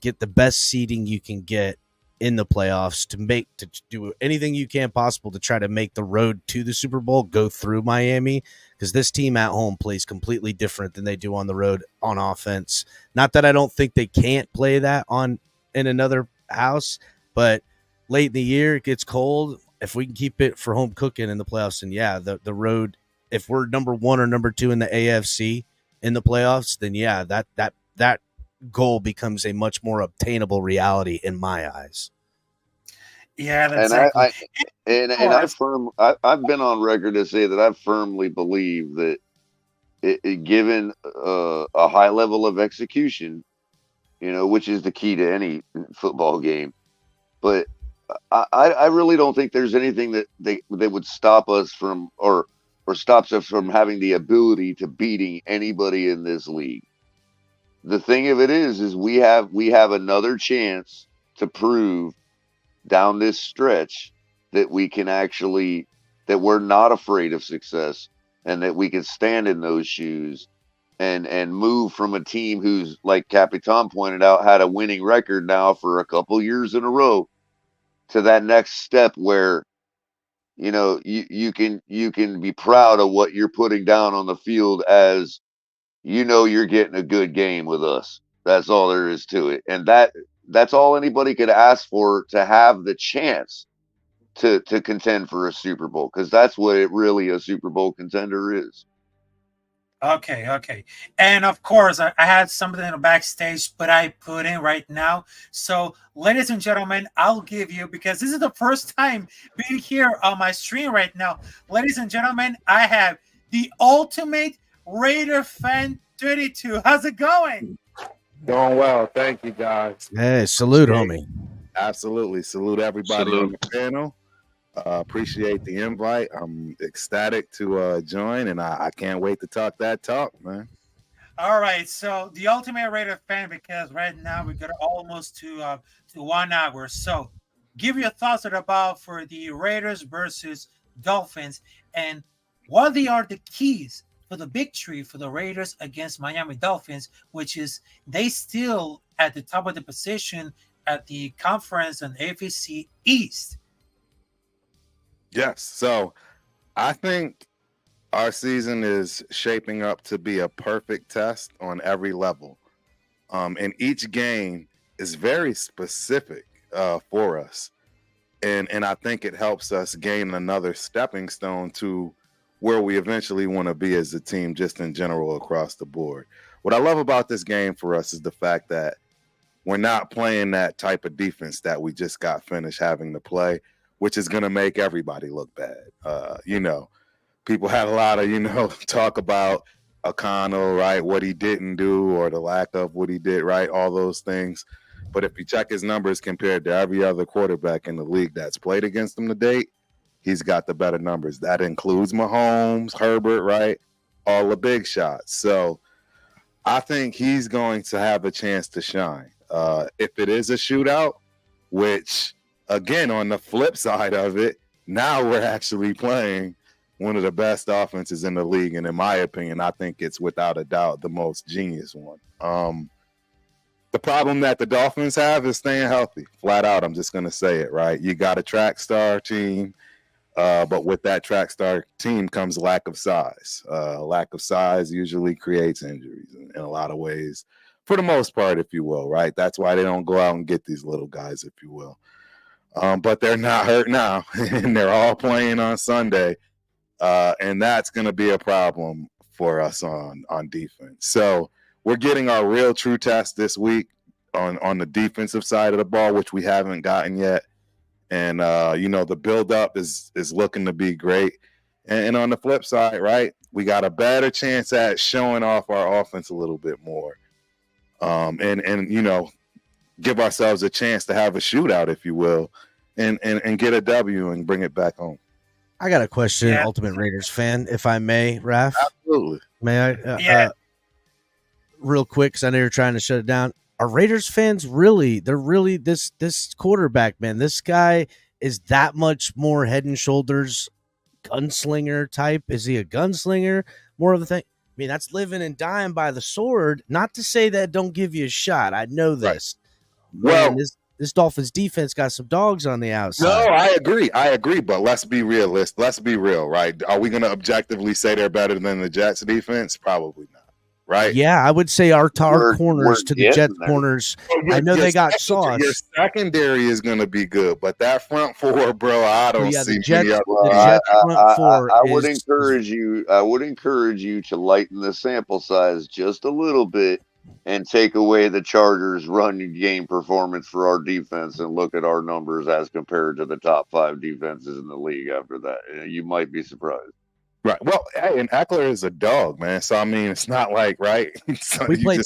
get the best seeding you can get in the playoffs to do anything you can possible to try to make the road to the Super Bowl go through Miami, because this team at home plays completely different than they do on the road on offense. Not that I don't think they can't play that on in another house, but late in the year it gets cold. If we can keep it for home cooking in the playoffs, and yeah, the road, if we're number one or number two in the AFC in the playoffs, then yeah, that goal becomes a much more obtainable reality in my eyes. Yeah, And exactly. I've been on record to say that I firmly believe that given a high level of execution, which is the key to any football game, but I really don't think there's anything that would stop us from or stops us from having the ability to beating anybody in this league. The thing of it is we have another chance to prove down this stretch that we can actually, that we're not afraid of success, and that we can stand in those shoes and move from a team who's, like Capitan pointed out, had a winning record now for a couple years in a row, to that next step where you can be proud of what you're putting down on the field, as you're getting a good game with us. That's all there is to it. And that's all anybody could ask for, to have the chance to contend for a Super Bowl, because that's what it really a Super Bowl contender is. Okay. And of course, I had something in the backstage, but I put in right now. So, ladies and gentlemen, I'll give you, because this is the first time being here on my stream right now. Ladies and gentlemen, I have the ultimate Raider fan 32. How's it going? Doing well. Thank you, guys. Hey, salute, Appreciate homie. Absolutely. Salute everybody on Salute. the panel. Appreciate the invite. I'm ecstatic to join, and I can't wait to talk that talk, man. All right, so the Ultimate Raider fan, because right now we got almost to 1 hour. So, give your thoughts about for the Raiders versus Dolphins, and what they are the keys for the victory for the Raiders against Miami Dolphins, which is they still at the top of the position at the conference and AFC East. Yes. So I think our season is shaping up to be a perfect test on every level. And each game is very specific for us. And I think it helps us gain another stepping stone to where we eventually want to be as a team, just in general across the board. What I love about this game for us is the fact that we're not playing that type of defense that we just got finished having to play, which is going to make everybody look bad. People had a lot of, talk about O'Connell, right? What he didn't do or the lack of what he did, right? All those things. But if you check his numbers compared to every other quarterback in the league that's played against him to date, he's got the better numbers. That includes Mahomes, Herbert, right? All the big shots. So I think he's going to have a chance to shine. If it is a shootout, which, again, on the flip side of it, now we're actually playing one of the best offenses in the league. And in my opinion, I think it's without a doubt the most genius one. The problem that the Dolphins have is staying healthy. Flat out, I'm just going to say it, right? You got a track star team, but with that track star team comes lack of size. Lack of size usually creates injuries in a lot of ways, for the most part, if you will, right? That's why they don't go out and get these little guys, if you will. But they're not hurt now, and they're all playing on Sunday, and that's going to be a problem for us on defense. So we're getting our real true test this week on the defensive side of the ball, which we haven't gotten yet. And the build-up is looking to be great. And on the flip side, right, we got a better chance at showing off our offense a little bit more. And give ourselves a chance to have a shootout, if you will, and get a W and bring it back home. I got a question, Yeah. Ultimate Raiders fan, if I may, Raf. Absolutely. May I? Yeah. Real quick, because I know you're trying to shut it down. Are Raiders fans really? They're really this quarterback, man. This guy is that much more head and shoulders gunslinger type. Is he a gunslinger? More of a thing. I mean, that's living and dying by the sword. Not to say that don't give you a shot. I know this. Right. Well, man, this Dolphins defense got some dogs on the outside. No, I agree. But let's be realistic. Let's be real, right? Are we going to objectively say they're better than the Jets defense? Probably not. Right? Yeah, I would say our corners to the Jets there. corners. I know they got sauce. Your secondary is going to be good, but that front four, bro, I don't see many other. I would encourage you. I would encourage you to lighten the sample size just a little bit and take away the Chargers' run game performance for our defense and look at our numbers as compared to the top 5 defenses in the league. After that, you might be surprised. Right. Well, hey, and Eckler is a dog, man. So I mean, it's not like right. So we played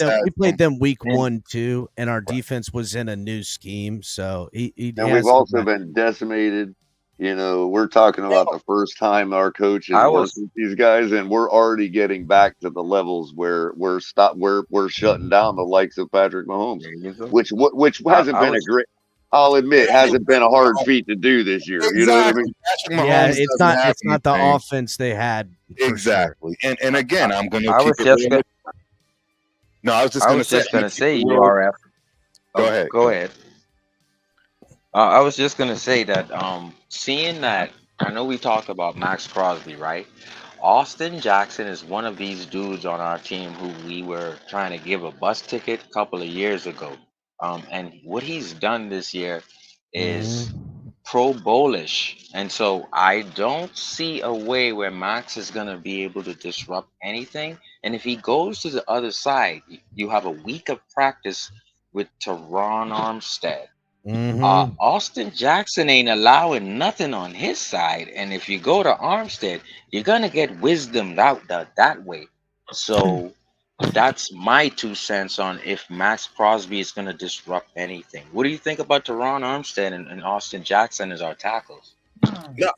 them week 1, 2, and our defense was in a new scheme. So we've also been decimated. We're talking about the first time our coach is working with these guys, and we're already getting back to the levels where we're shutting down the likes of Patrick Mahomes, which hasn't been a great. I'll admit, hasn't been a hard feat to do this year. Exactly. You know what I mean? Yeah, it's not the offense they had. Exactly. Sure. And again, I'm going to I was just going to say URF. Go ahead. Go ahead. I was just going to say that seeing that, I know we talked about Max Crosby, right? Austin Jackson is one of these dudes on our team who we were trying to give a bus ticket a couple of years ago. And what he's done this year is Pro Bowlish. And so I don't see a way where Max is going to be able to disrupt anything. And if he goes to the other side, you have a week of practice with Teron Armstead. Austin Jackson ain't allowing nothing on his side. And if you go to Armstead, you're going to get wisdomed out that way. So That's my 2 cents on if Max Crosby is going to disrupt anything. What do you think about Teron Armstead and Austin Jackson as our tackles? Yeah,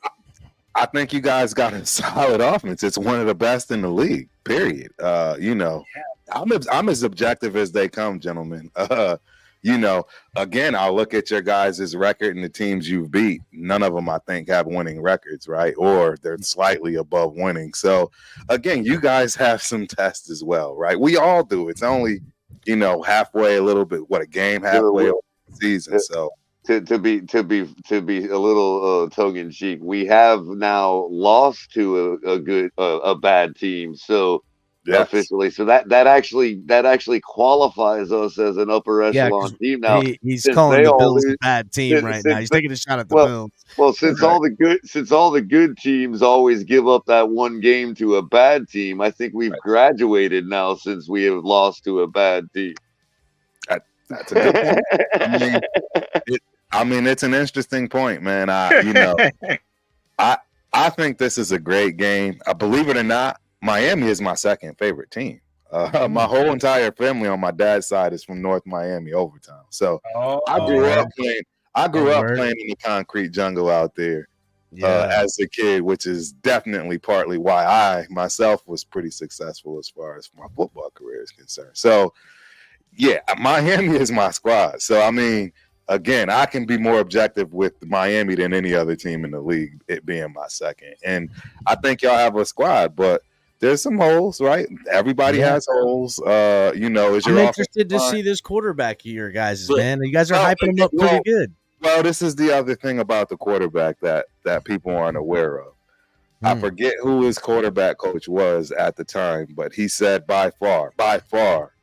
I think you guys got a solid offense. It's one of the best in the league. Period. I'm as objective as they come, gentlemen. Again, I'll look at your guys' record and the teams you've beat. None of them, I think, have winning records, right? Or they're slightly above winning. So, again, you guys have some tests as well, right? We all do. It's only, halfway a little bit. What, a game halfway over the season? So. To be a little tongue in cheek, we have now lost to a bad team. So Yes. officially, so that actually qualifies us as an upper echelon team now. He's calling the Bills a bad team right now. He's taking a shot at the Bills. Well, since all the good teams always give up that one game to a bad team, I think we've graduated now since we have lost to a bad team. That's a good point. It's an interesting point, man. I think this is a great game. Believe it or not, Miami is my second favorite team. My whole entire family on my dad's side is from North Miami, Overtown. So I grew up playing in the concrete jungle out there as a kid, which is definitely partly why I myself was pretty successful as far as my football career is concerned. So, yeah, Miami is my squad. So, again, I can be more objective with Miami than any other team in the league, it being my second. And I think y'all have a squad, but there's some holes, right? Everybody has holes. I'm interested to see this quarterback here, guys, man. You guys are hyping him up pretty good. Well, this is the other thing about the quarterback that people aren't aware of. I forget who his quarterback coach was at the time, but he said by far,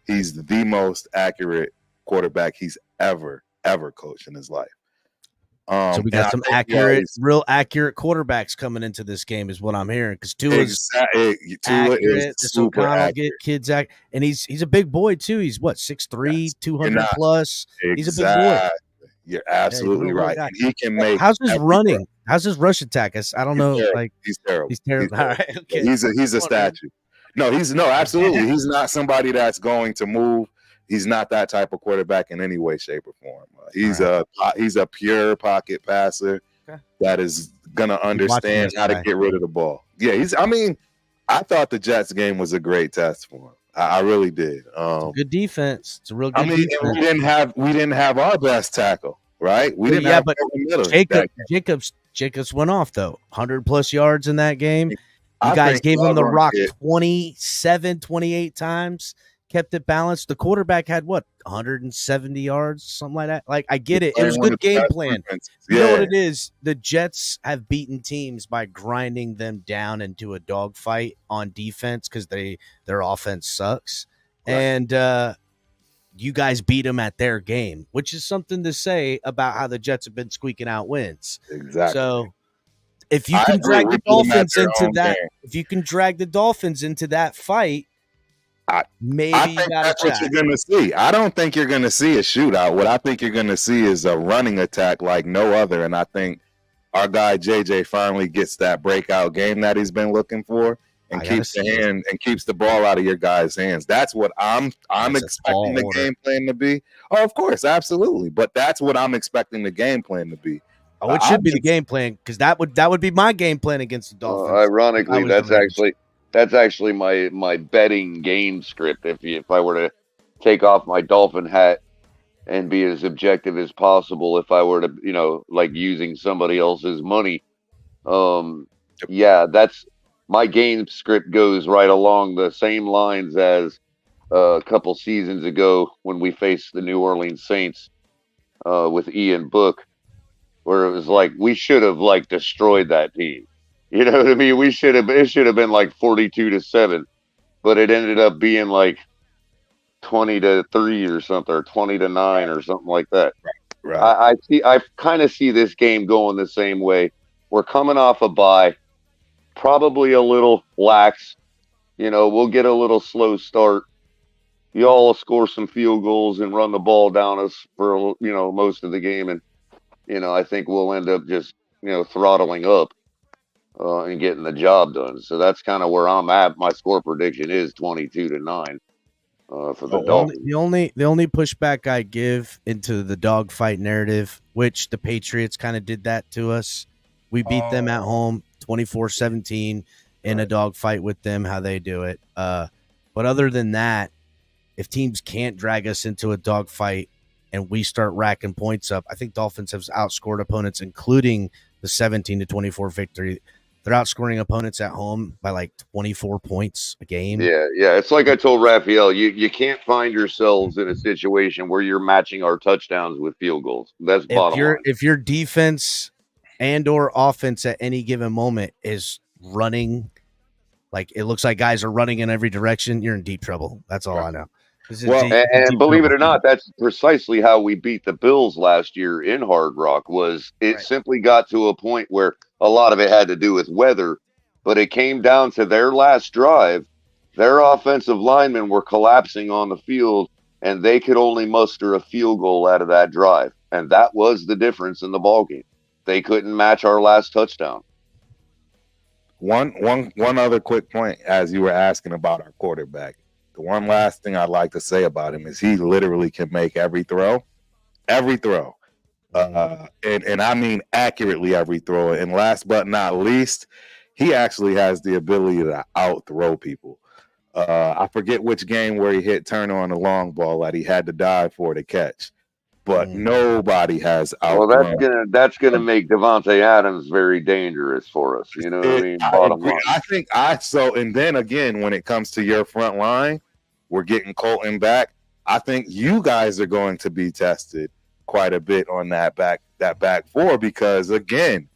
he's the most accurate quarterback he's ever coached in his life. So we got some real accurate quarterbacks coming into this game, is what I'm hearing. Because Tua's accurate. This O'Connell get kids act, and he's a big boy too. He's what, 6'3", 200 plus. He's a big boy. You're absolutely right. And he can make. How's his running? How's his rush attack? I don't know. He's terrible. He's terrible. All right, okay. He's a statue. No, absolutely. He's not somebody that's going to move. He's not that type of quarterback in any way, shape, or form. He's a pure pocket passer that is gonna understand how to get rid of the ball. Yeah, I thought the Jets game was a great test for him. I really did. Good defense. It's a real good defense. We didn't have our best tackle, right? We didn't have Jacobs went off though. 100+ yards in that game. You guys gave him the rock 27, 28 times. Kept it balanced. The quarterback had 170 yards, something like that. Like, I get it. It was a good game plan. You know what it is? The Jets have beaten teams by grinding them down into a dogfight on defense because their offense sucks. Right. And you guys beat them at their game, which is something to say about how the Jets have been squeaking out wins. Exactly. So if you can drag the Dolphins into that, if you can drag the Dolphins into that fight, I think that's what you're going to see. I don't think you're going to see a shootout. What I think you're going to see is a running attack like no other. And I think our guy JJ finally gets that breakout game that he's been looking for and keeps the ball out of your guys' hands. That's what I'm expecting the game plan to be. Oh, of course, absolutely. But that's what I'm expecting the game plan to be. Oh, it should be the game plan, because that would be my game plan against the Dolphins. Ironically, that's actually my betting game script. If I were to take off my Dolphin hat and be as objective as possible, if I were to, like using somebody else's money, that's my game script goes right along the same lines as a couple seasons ago when we faced the New Orleans Saints with Ian Book, where it was like we should have destroyed that team. You know what I mean? It should have been like 42-7, but it ended up being like 20-3 or something, or 20-9 or something like that. Right. I kind of see this game going the same way. We're coming off a bye, probably a little lax. We'll get a little slow start. Y'all will score some field goals and run the ball down us for most of the game, and I think we'll end up just throttling up. And getting the job done. So that's kind of where I'm at. My score prediction is 22-9. for the Dolphins. The only pushback I give into the dogfight narrative, which the Patriots kind of did that to us. We beat them at home 24-17 in a dogfight with them, how they do it. But other than that, if teams can't drag us into a dogfight and we start racking points up, I think Dolphins have outscored opponents, including the 17-24 victory. They're outscoring opponents at home by like 24 points a game. Yeah. It's like I told Raphael, you can't find yourselves in a situation where you're matching our touchdowns with field goals. That's bottom line. If your defense and or offense at any given moment is running, like it looks like guys are running in every direction, you're in deep trouble. That's all I know. Well, and believe it or not, that's precisely how we beat the Bills last year in Hard Rock. Was it simply got to a point where a lot of it had to do with weather, but it came down to their last drive. Their offensive linemen were collapsing on the field, and they could only muster a field goal out of that drive, and that was the difference in the ballgame. They couldn't match our last touchdown. One other quick point, as you were asking about our quarterback. The one last thing I'd like to say about him is he literally can make every throw, and I mean accurately every throw. And last but not least, he actually has the ability to out throw people. I forget which game where he hit Turner on a long ball that he had to dive for to catch, but nobody has out. Well, that's gonna make Davante Adams very dangerous for us. You know what I mean? Bottom line. And then again, when it comes to your front line, we're getting Colton back. I think you guys are going to be tested quite a bit on that back four, because again,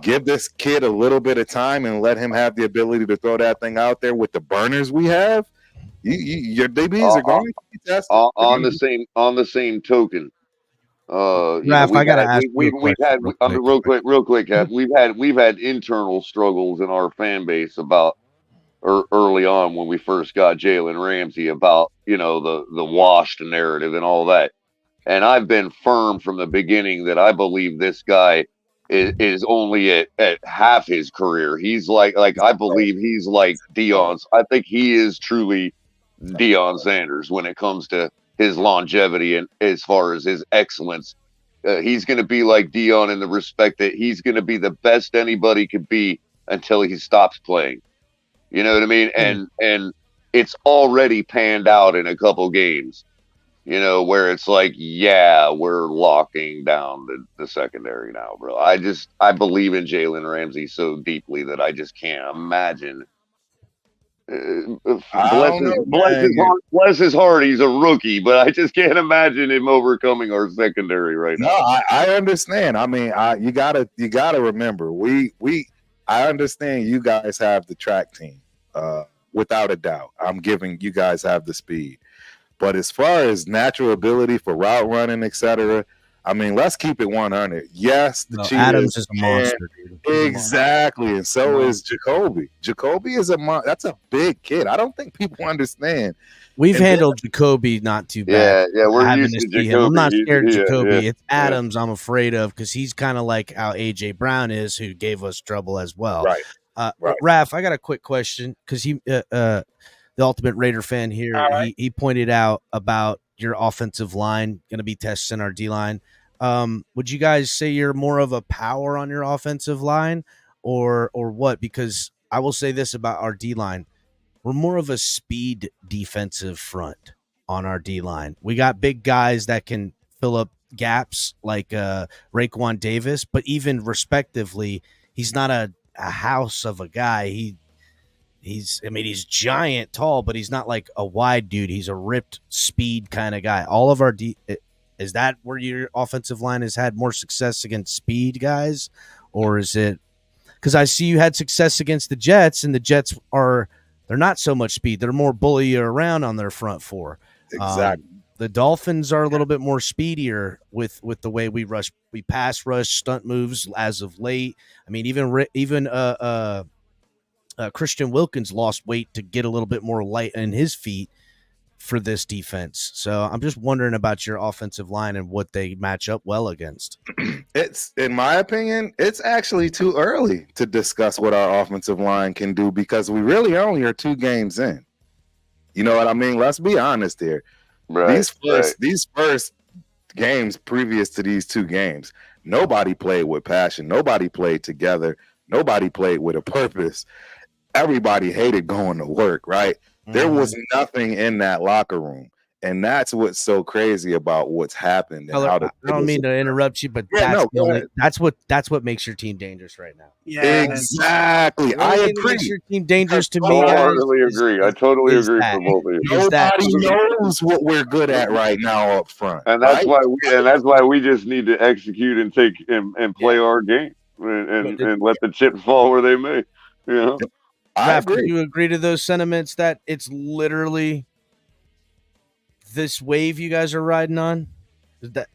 give this kid a little bit of time and let him have the ability to throw that thing out there with the burners we have. Your DBs are going to be tested. On the same token, Raph, I gotta ask real quick, Kev. We've had internal struggles in our fan base about early on when we first got Jalen Ramsey about the washed narrative and all that. And I've been firm from the beginning that I believe this guy is only at half his career. He's like I believe he's like Deion's. I think he is truly Deion Sanders when it comes to his longevity and as far as his excellence. He's going to be like Deion in the respect that he's going to be the best anybody could be until he stops playing. You know what I mean? And it's already panned out in a couple games, where it's like, yeah, we're locking down the secondary now, bro. I believe in Jalen Ramsey so deeply that I just can't imagine. Bless his heart, he's a rookie, but I just can't imagine him overcoming our secondary right now. No, I understand. I mean, you gotta remember, I understand you guys have the track team, without a doubt. I'm giving you guys have the speed, but as far as natural ability for route running, etc., I mean, let's keep it 100. Yes, Adams is a monster, dude. Exactly, and so is Jacoby. Jacoby is that's a big kid. I don't think people understand. We've handled Jacoby not too bad. Yeah, we're used to Jacoby. I'm not scared of Jacoby. It's Adams I'm afraid of, because he's kind of like how A.J. Brown is, who gave us trouble as well. Right. Raph, I got a quick question, because the ultimate Raider fan here, he pointed out about your offensive line going to be testing our D-line. Would you guys say you're more of a power on your offensive line or what? Because I will say this about our D-line. We're more of a speed defensive front on our D-line. We got big guys that can fill up gaps like Raekwon Davis, but even respectively, he's not a house of a guy. He's giant, tall, but he's not like a wide dude. He's a ripped speed kind of guy. All of our is that where your offensive line has had more success against speed guys, or is it because I see you had success against the Jets, and the Jets they're not so much speed. They're more bully you around on their front four. Exactly. The Dolphins are a little bit more speedier with the way we rush. We pass rush, stunt moves as of late. I mean, even Christian Wilkins lost weight to get a little bit more light in his feet for this defense. So I'm just wondering about your offensive line and what they match up well against. It's, in my opinion, it's actually too early to discuss what our offensive line can do, because we really only are 2 games in. You know what I mean? Let's be honest here. Right. These first games previous to these two games, nobody played with passion. Nobody played together. Nobody played with a purpose. Everybody hated going to work, right? There was nothing in that locker room. And that's what's so crazy about what's happened and how I don't mean to interrupt you, but that's what makes your team dangerous right now. Yeah, exactly. I agree. Makes your team dangerous to me. Totally agree. I totally agree for both of you. Nobody knows what we're good at right now up front, and that's why we just need to execute and take and play our game and let the chips fall where they may. You know, I agree. Do you agree to those sentiments that it's literally this wave you guys are riding on? Is that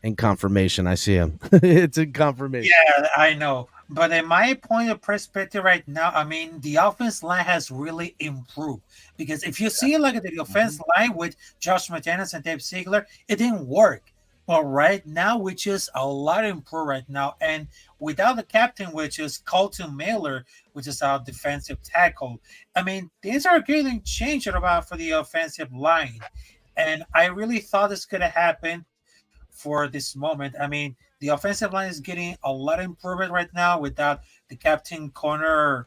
in confirmation? I see him. It's in confirmation. Yeah, I know. But in my point of perspective right now, I mean, the offense line has really improved. Because if you see like the offense line with Josh McDaniels and Dave Ziegler, it didn't work. But right now, which is a lot improved right now. And without the captain, which is Colton Miller, which is our defensive tackle, I mean, things are getting changed about for the offensive line. And I really thought this could have happened for this moment. I mean, the offensive line is getting a lot of improvement right now without the captain corner,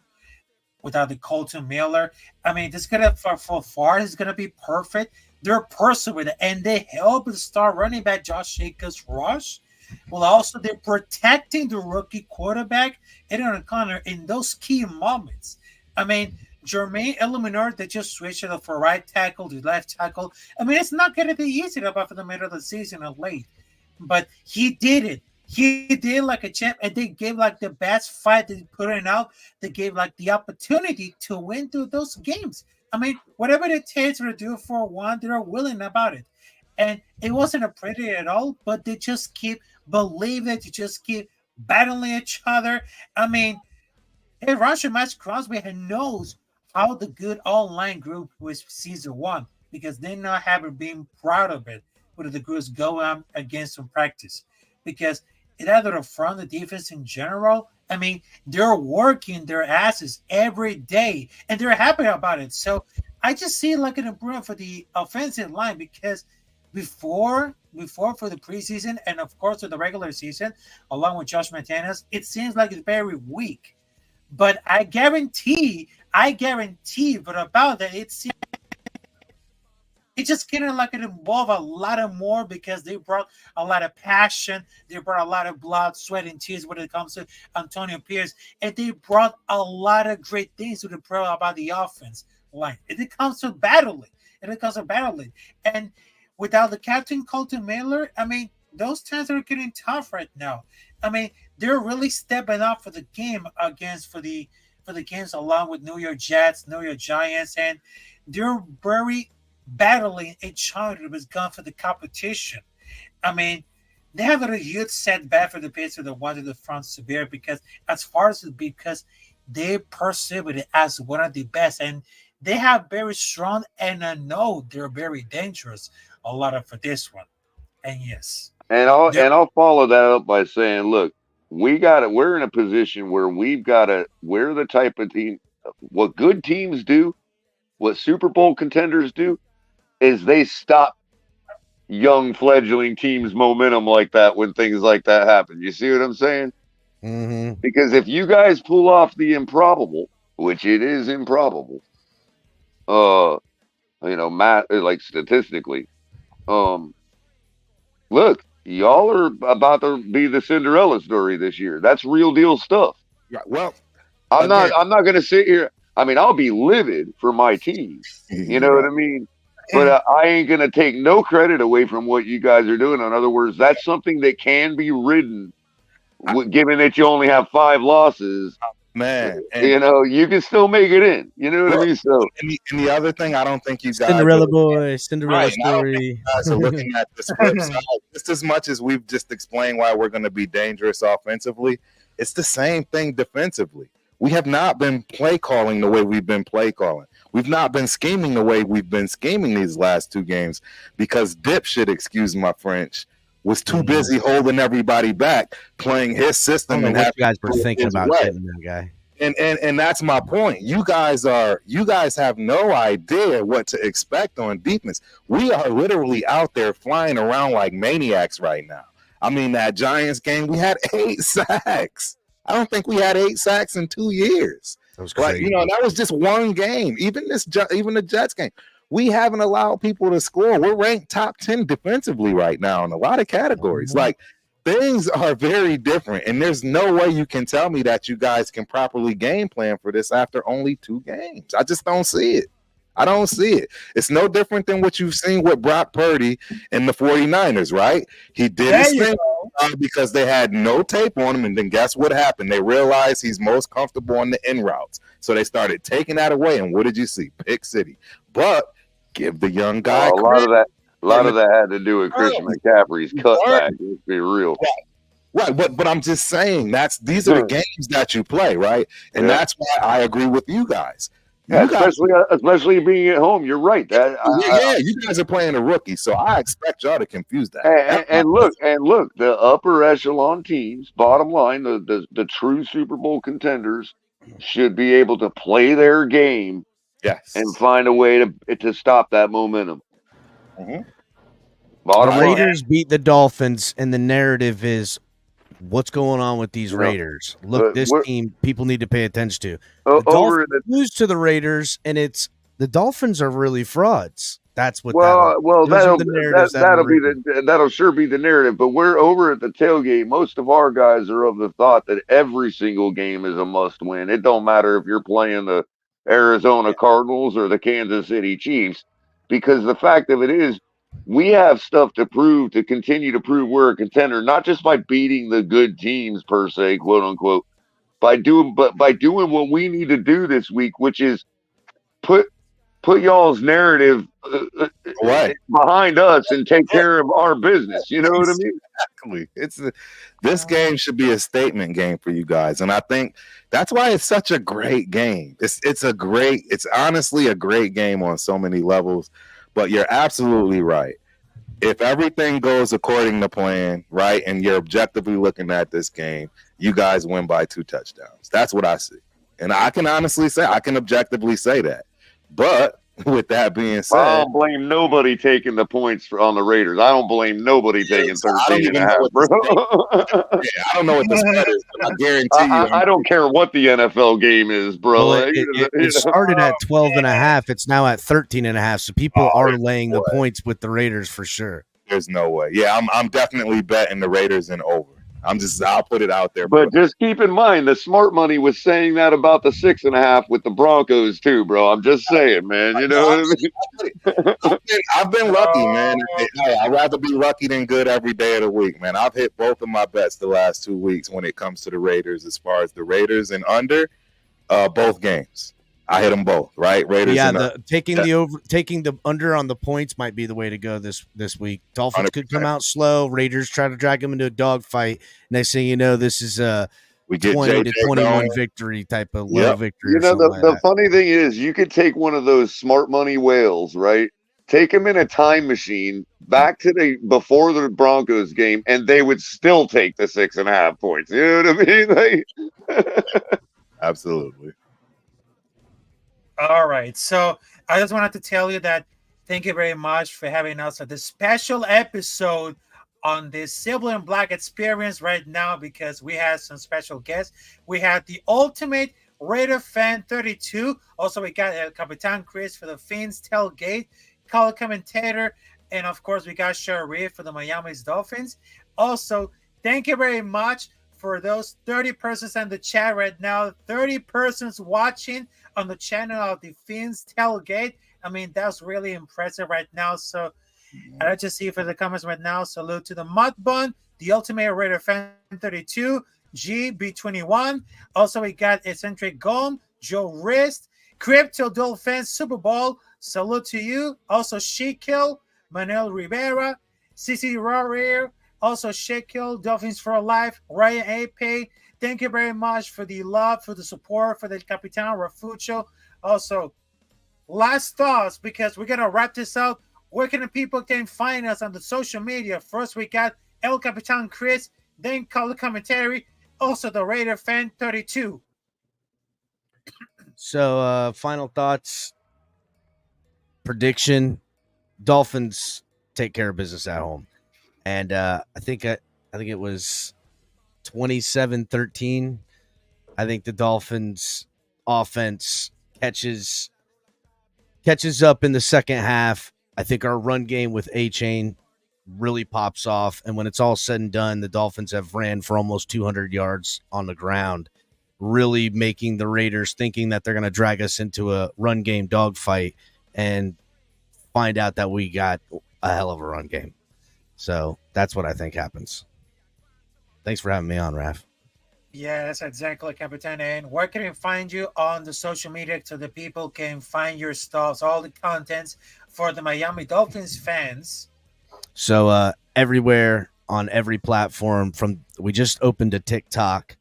without the Colton Miller. I mean, this gonna for far is gonna be perfect. They're pursuing it, and they help the star running back Josh Jacobs rush. Well, also they're protecting the rookie quarterback Aaron O'Connor in those key moments. I mean, Jermaine Illuminor, they just switched it for right tackle to left tackle. I mean, it's not going to be easy about for the middle of the season or late, but he did it. He did like a champ, and they gave like the best fight they put it out. They gave like the opportunity to win through those games. I mean, whatever it takes to do for one, they're willing about it. And it wasn't a pretty at all, but they just keep believing, they just keep battling each other. I mean, hey, Russia Max Crosby knows how the good online group was season one because they not having been proud of it, but the groups go against some practice. Because it either the front, the defense in general, I mean, they're working their asses every day and they're happy about it. So I just see like an improvement for the offensive line because before for the preseason and of course for the regular season, along with Josh McDaniels, it seems like it's very weak. But I guarantee, but about that, it's just getting like it involve a lot of more because they brought a lot of passion, they brought a lot of blood, sweat, and tears when it comes to Antonio Pierce, and they brought a lot of great things to the pro about the offense line. And it comes to battling, and without the captain Colton Miller, I mean, those times are getting tough right now. I mean, they're really stepping up for the game for the games along with New York Jets, New York Giants, and they're very battling each other with gun for the competition. I mean, they have a huge setback for the pace of the one to the front severe because because they perceive it as one of the best and they have very strong and I know they're very dangerous a lot of for this one. And yes. And I'll follow that up by saying, look, we're in a position where we're the type of team, what good teams do, what Super Bowl contenders do, is they stop young fledgling teams' momentum like that when things like that happen. You see what I'm saying? Mm-hmm. Because if you guys pull off the improbable, which it is improbable, Matt, like statistically, look, y'all are about to be the Cinderella story this year. That's real deal stuff. Yeah, well, I'm not going to sit here. I mean, I'll be livid for my team. You know what I mean? But I ain't going to take no credit away from what you guys are doing. In other words, that's something that can be ridden, given that you only have 5 losses. Man, you can still make it in. You know what I mean? So, and the other thing, I don't think you guys Cinderella story. You guys are looking at the flip side. Just as much as we've just explained why we're going to be dangerous offensively, it's the same thing defensively. We have not been play calling the way we've been play calling. We've not been scheming the way we've been scheming these last 2 games because dipshit, excuse my French, was too busy holding everybody back, playing his system. And what you guys were thinking about getting that guy. And that's my point. You guys have no idea what to expect on defense. We are literally out there flying around like maniacs right now. I mean, that Giants game, we had 8 sacks. I don't think we had 8 sacks in 2 years. That was crazy. Like, that was just one game. Even the Jets game, we haven't allowed people to score. We're ranked top 10 defensively right now in a lot of categories. Mm-hmm. Like, things are very different, and there's no way you can tell me that you guys can properly game plan for this after only 2 games. I just don't see it. I don't see it. It's no different than what you've seen with Brock Purdy and the 49ers, right? He did his thing because they had no tape on him, and then guess what happened? They realized he's most comfortable on the in routes, so they started taking that away, and what did you see? Pick City. But give the young guy a lot of that had to do with Christian McCaffrey's cutback. Let's be real. Right, but I'm just saying these are the games that you play, right? And that's why I agree with you guys. Especially being at home, you're right. You guys are playing a rookie, so I expect y'all to confuse that. And look, the upper echelon teams, bottom line, the true Super Bowl contenders should be able to play their game, and find a way to stop that momentum. Mm-hmm. The Raiders beat the Dolphins, and the narrative is, what's going on with these Raiders? Look, this team people need to pay attention to. The Dolphins lose to the Raiders, and the Dolphins are really frauds. That's what. That'll sure be the narrative. But we're over at the tailgate. Most of our guys are of the thought that every single game is a must-win. It don't matter if you're playing the Arizona Cardinals or the Kansas City Chiefs, because the fact of it is, we have stuff to prove, to continue to prove we're a contender, not just by beating the good teams per se, quote unquote, by doing what we need to do this week, which is put y'all's narrative behind us and take care of our business. You know what I mean? Exactly. This game should be a statement game for you guys, and I think that's why it's such a great game. It's honestly a great game on so many levels. But you're absolutely right. If everything goes according to plan, right, and you're objectively looking at this game, you guys win by 2 touchdowns. That's what I see. And I can objectively say that. But with that being said, I don't blame nobody taking the points on the Raiders. I don't blame nobody taking 13 and a half, bro. I don't know what the spread is, but I guarantee you. I don't care what the NFL game is, bro. Well, it started at 12 and a half. It's now at 13 and a half. So people are laying the points with the Raiders for sure. There's no way. Yeah, I'm definitely betting the Raiders in over. I'll put it out there. But just keep in mind, the smart money was saying that about the 6.5 with the Broncos too, bro. I'm just saying, man. You know what I mean? I've been lucky, man. I'd rather be lucky than good every day of the week, man. I've hit both of my bets the last 2 weeks when it comes to the Raiders, as far as the Raiders and under both games. I hit them both, right? Raiders. Yeah, taking the under on the points might be the way to go this week. Dolphins 100%. Could come out slow. Raiders try to drag them into a dogfight. Next thing you know, this is we get 20-21 victory type of low victory. You know, the funny thing is, you could take one of those smart money whales, right? Take them in a time machine back to before the Broncos game, and they would still take the 6.5 points. You know what I mean? Absolutely. All right. So I just wanted to tell you that thank you very much for having us at this special episode on this Silver and Black experience right now, because we had some special guests. We had the ultimate Raider fan 32. Also, we got Capitan Chris for the Fins Tailgate, color commentator. And of course, we got Sharif for the Miami's Dolphins. Also, thank you very much for those 30 persons in the chat right now, 30 persons watching on the channel of the Fins Tailgate. I mean, that's really impressive right now. So I just see for the comments right now. Salute to the Mud Bun, the Ultimate Raider Fan 32, GB21. Also, we got Eccentric Gom, Joe Wrist, Crypto Dolphins Super Bowl. Salute to you. Also, Shekill, Manuel Rivera, CC Warrior, also Shekill, Dolphins for Life, Ryan Ape. Thank you very much for the love, for the support, for the Capitan Rafucho. Also, last thoughts, because we're going to wrap this up. Where can the people can find us on the social media? First, we got El Capitan Chris, then color commentary, also the Raider Fan 32. So, final thoughts, prediction: Dolphins take care of business at home, and I think it was 27-13. I think the Dolphins offense catches up in the second half. I think our run game with A-Chain really pops off, and when it's all said and done, the Dolphins have ran for almost 200 yards on the ground, really making the Raiders thinking that they're going to drag us into a run game dogfight and find out that we got a hell of a run game. So that's what I think happens. Thanks for having me on, Raf. Yes, exactly, Capitan. And where can we find you on the social media so the people can find your stuff, all the contents for the Miami Dolphins fans? So everywhere on every platform, from we just opened a TikTok.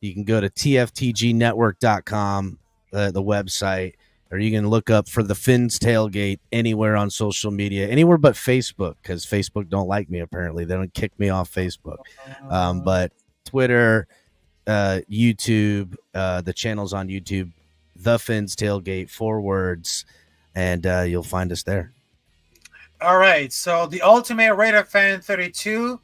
You can go to tftgnetwork.com, the website, or you can look up for the Fins Tailgate anywhere on social media, anywhere but Facebook, because Facebook don't like me apparently. They don't kick me off Facebook. But Twitter, YouTube, the channels on YouTube, the Fins Tailgate, 4 words, and you'll find us there. All right. So the Ultimate Raider Fan 32,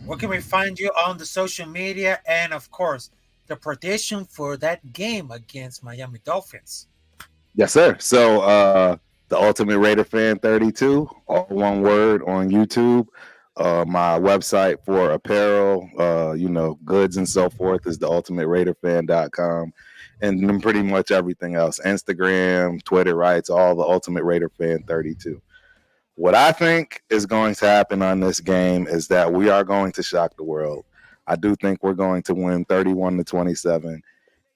where can we find you on the social media? And of course, the prediction for that game against Miami Dolphins. Yes, sir. So the Ultimate Raider Fan 32, all one word, on YouTube. My website for apparel, goods and so forth is theultimateraiderfan.com. And then pretty much everything else, Instagram, Twitter, right? All the Ultimate Raider Fan 32. What I think is going to happen on this game is that we are going to shock the world. I do think we're going to win 31-27,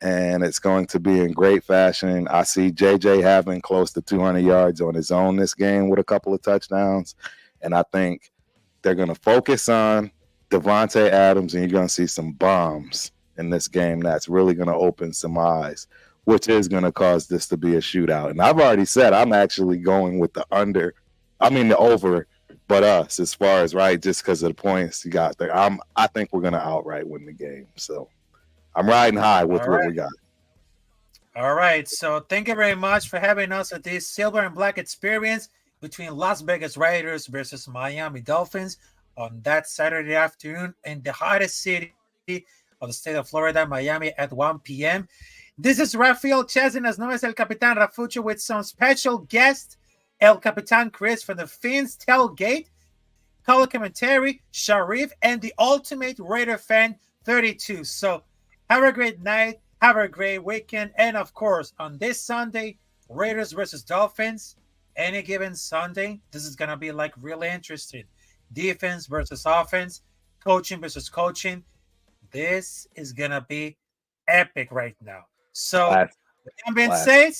and it's going to be in great fashion. I see JJ having close to 200 yards on his own this game with a couple of touchdowns, and I think they're going to focus on Davante Adams, and you're going to see some bombs in this game that's really going to open some eyes, which is going to cause this to be a shootout. And I've already said I'm actually going with the over, but us, as far as, right, just because of the points you got there. I think we're going to outright win the game. So I'm riding high with what we got. All right. So thank you very much for having us at this silver and black experience between Las Vegas Raiders versus Miami Dolphins on that Saturday afternoon in the hottest city of the state of Florida, Miami, at 1 p.m. This is Rafael Chesney, as known as El Capitan Rafucho, with some special guests, El Capitan Chris from the Fins Tailgate, color commentary, Sharif, and the Ultimate Raider Fan 32. So have a great night, have a great weekend, and of course, on this Sunday, Raiders versus Dolphins, any given Sunday, this is going to be like really interesting. Defense versus offense, coaching versus coaching. This is going to be epic right now. So, with that being said,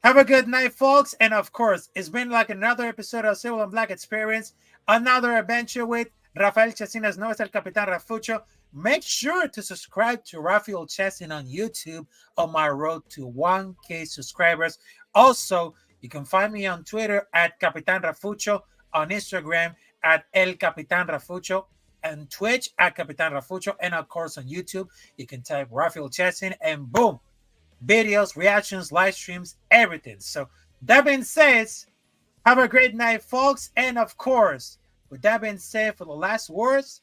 have a good night, folks. And of course, it's been like another episode of Silver and Black Experience, another adventure with Rafael Chesney, as known as El Capitan Rafucho. Make sure to subscribe to Rafael Chesney on YouTube on my road to 1K subscribers. Also, you can find me on Twitter at Capitan Rafucho, on Instagram at El Capitan Rafucho, and Twitch at Capitan Rafucho, and of course on YouTube, you can type Rafael Chesney and boom, videos, reactions, live streams, everything. So that being said, have a great night, folks. And of course, with that being said, for the last words,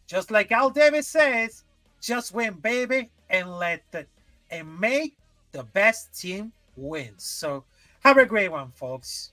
just like Al Davis says, just win, baby, and make the best team win. So have a great one, folks.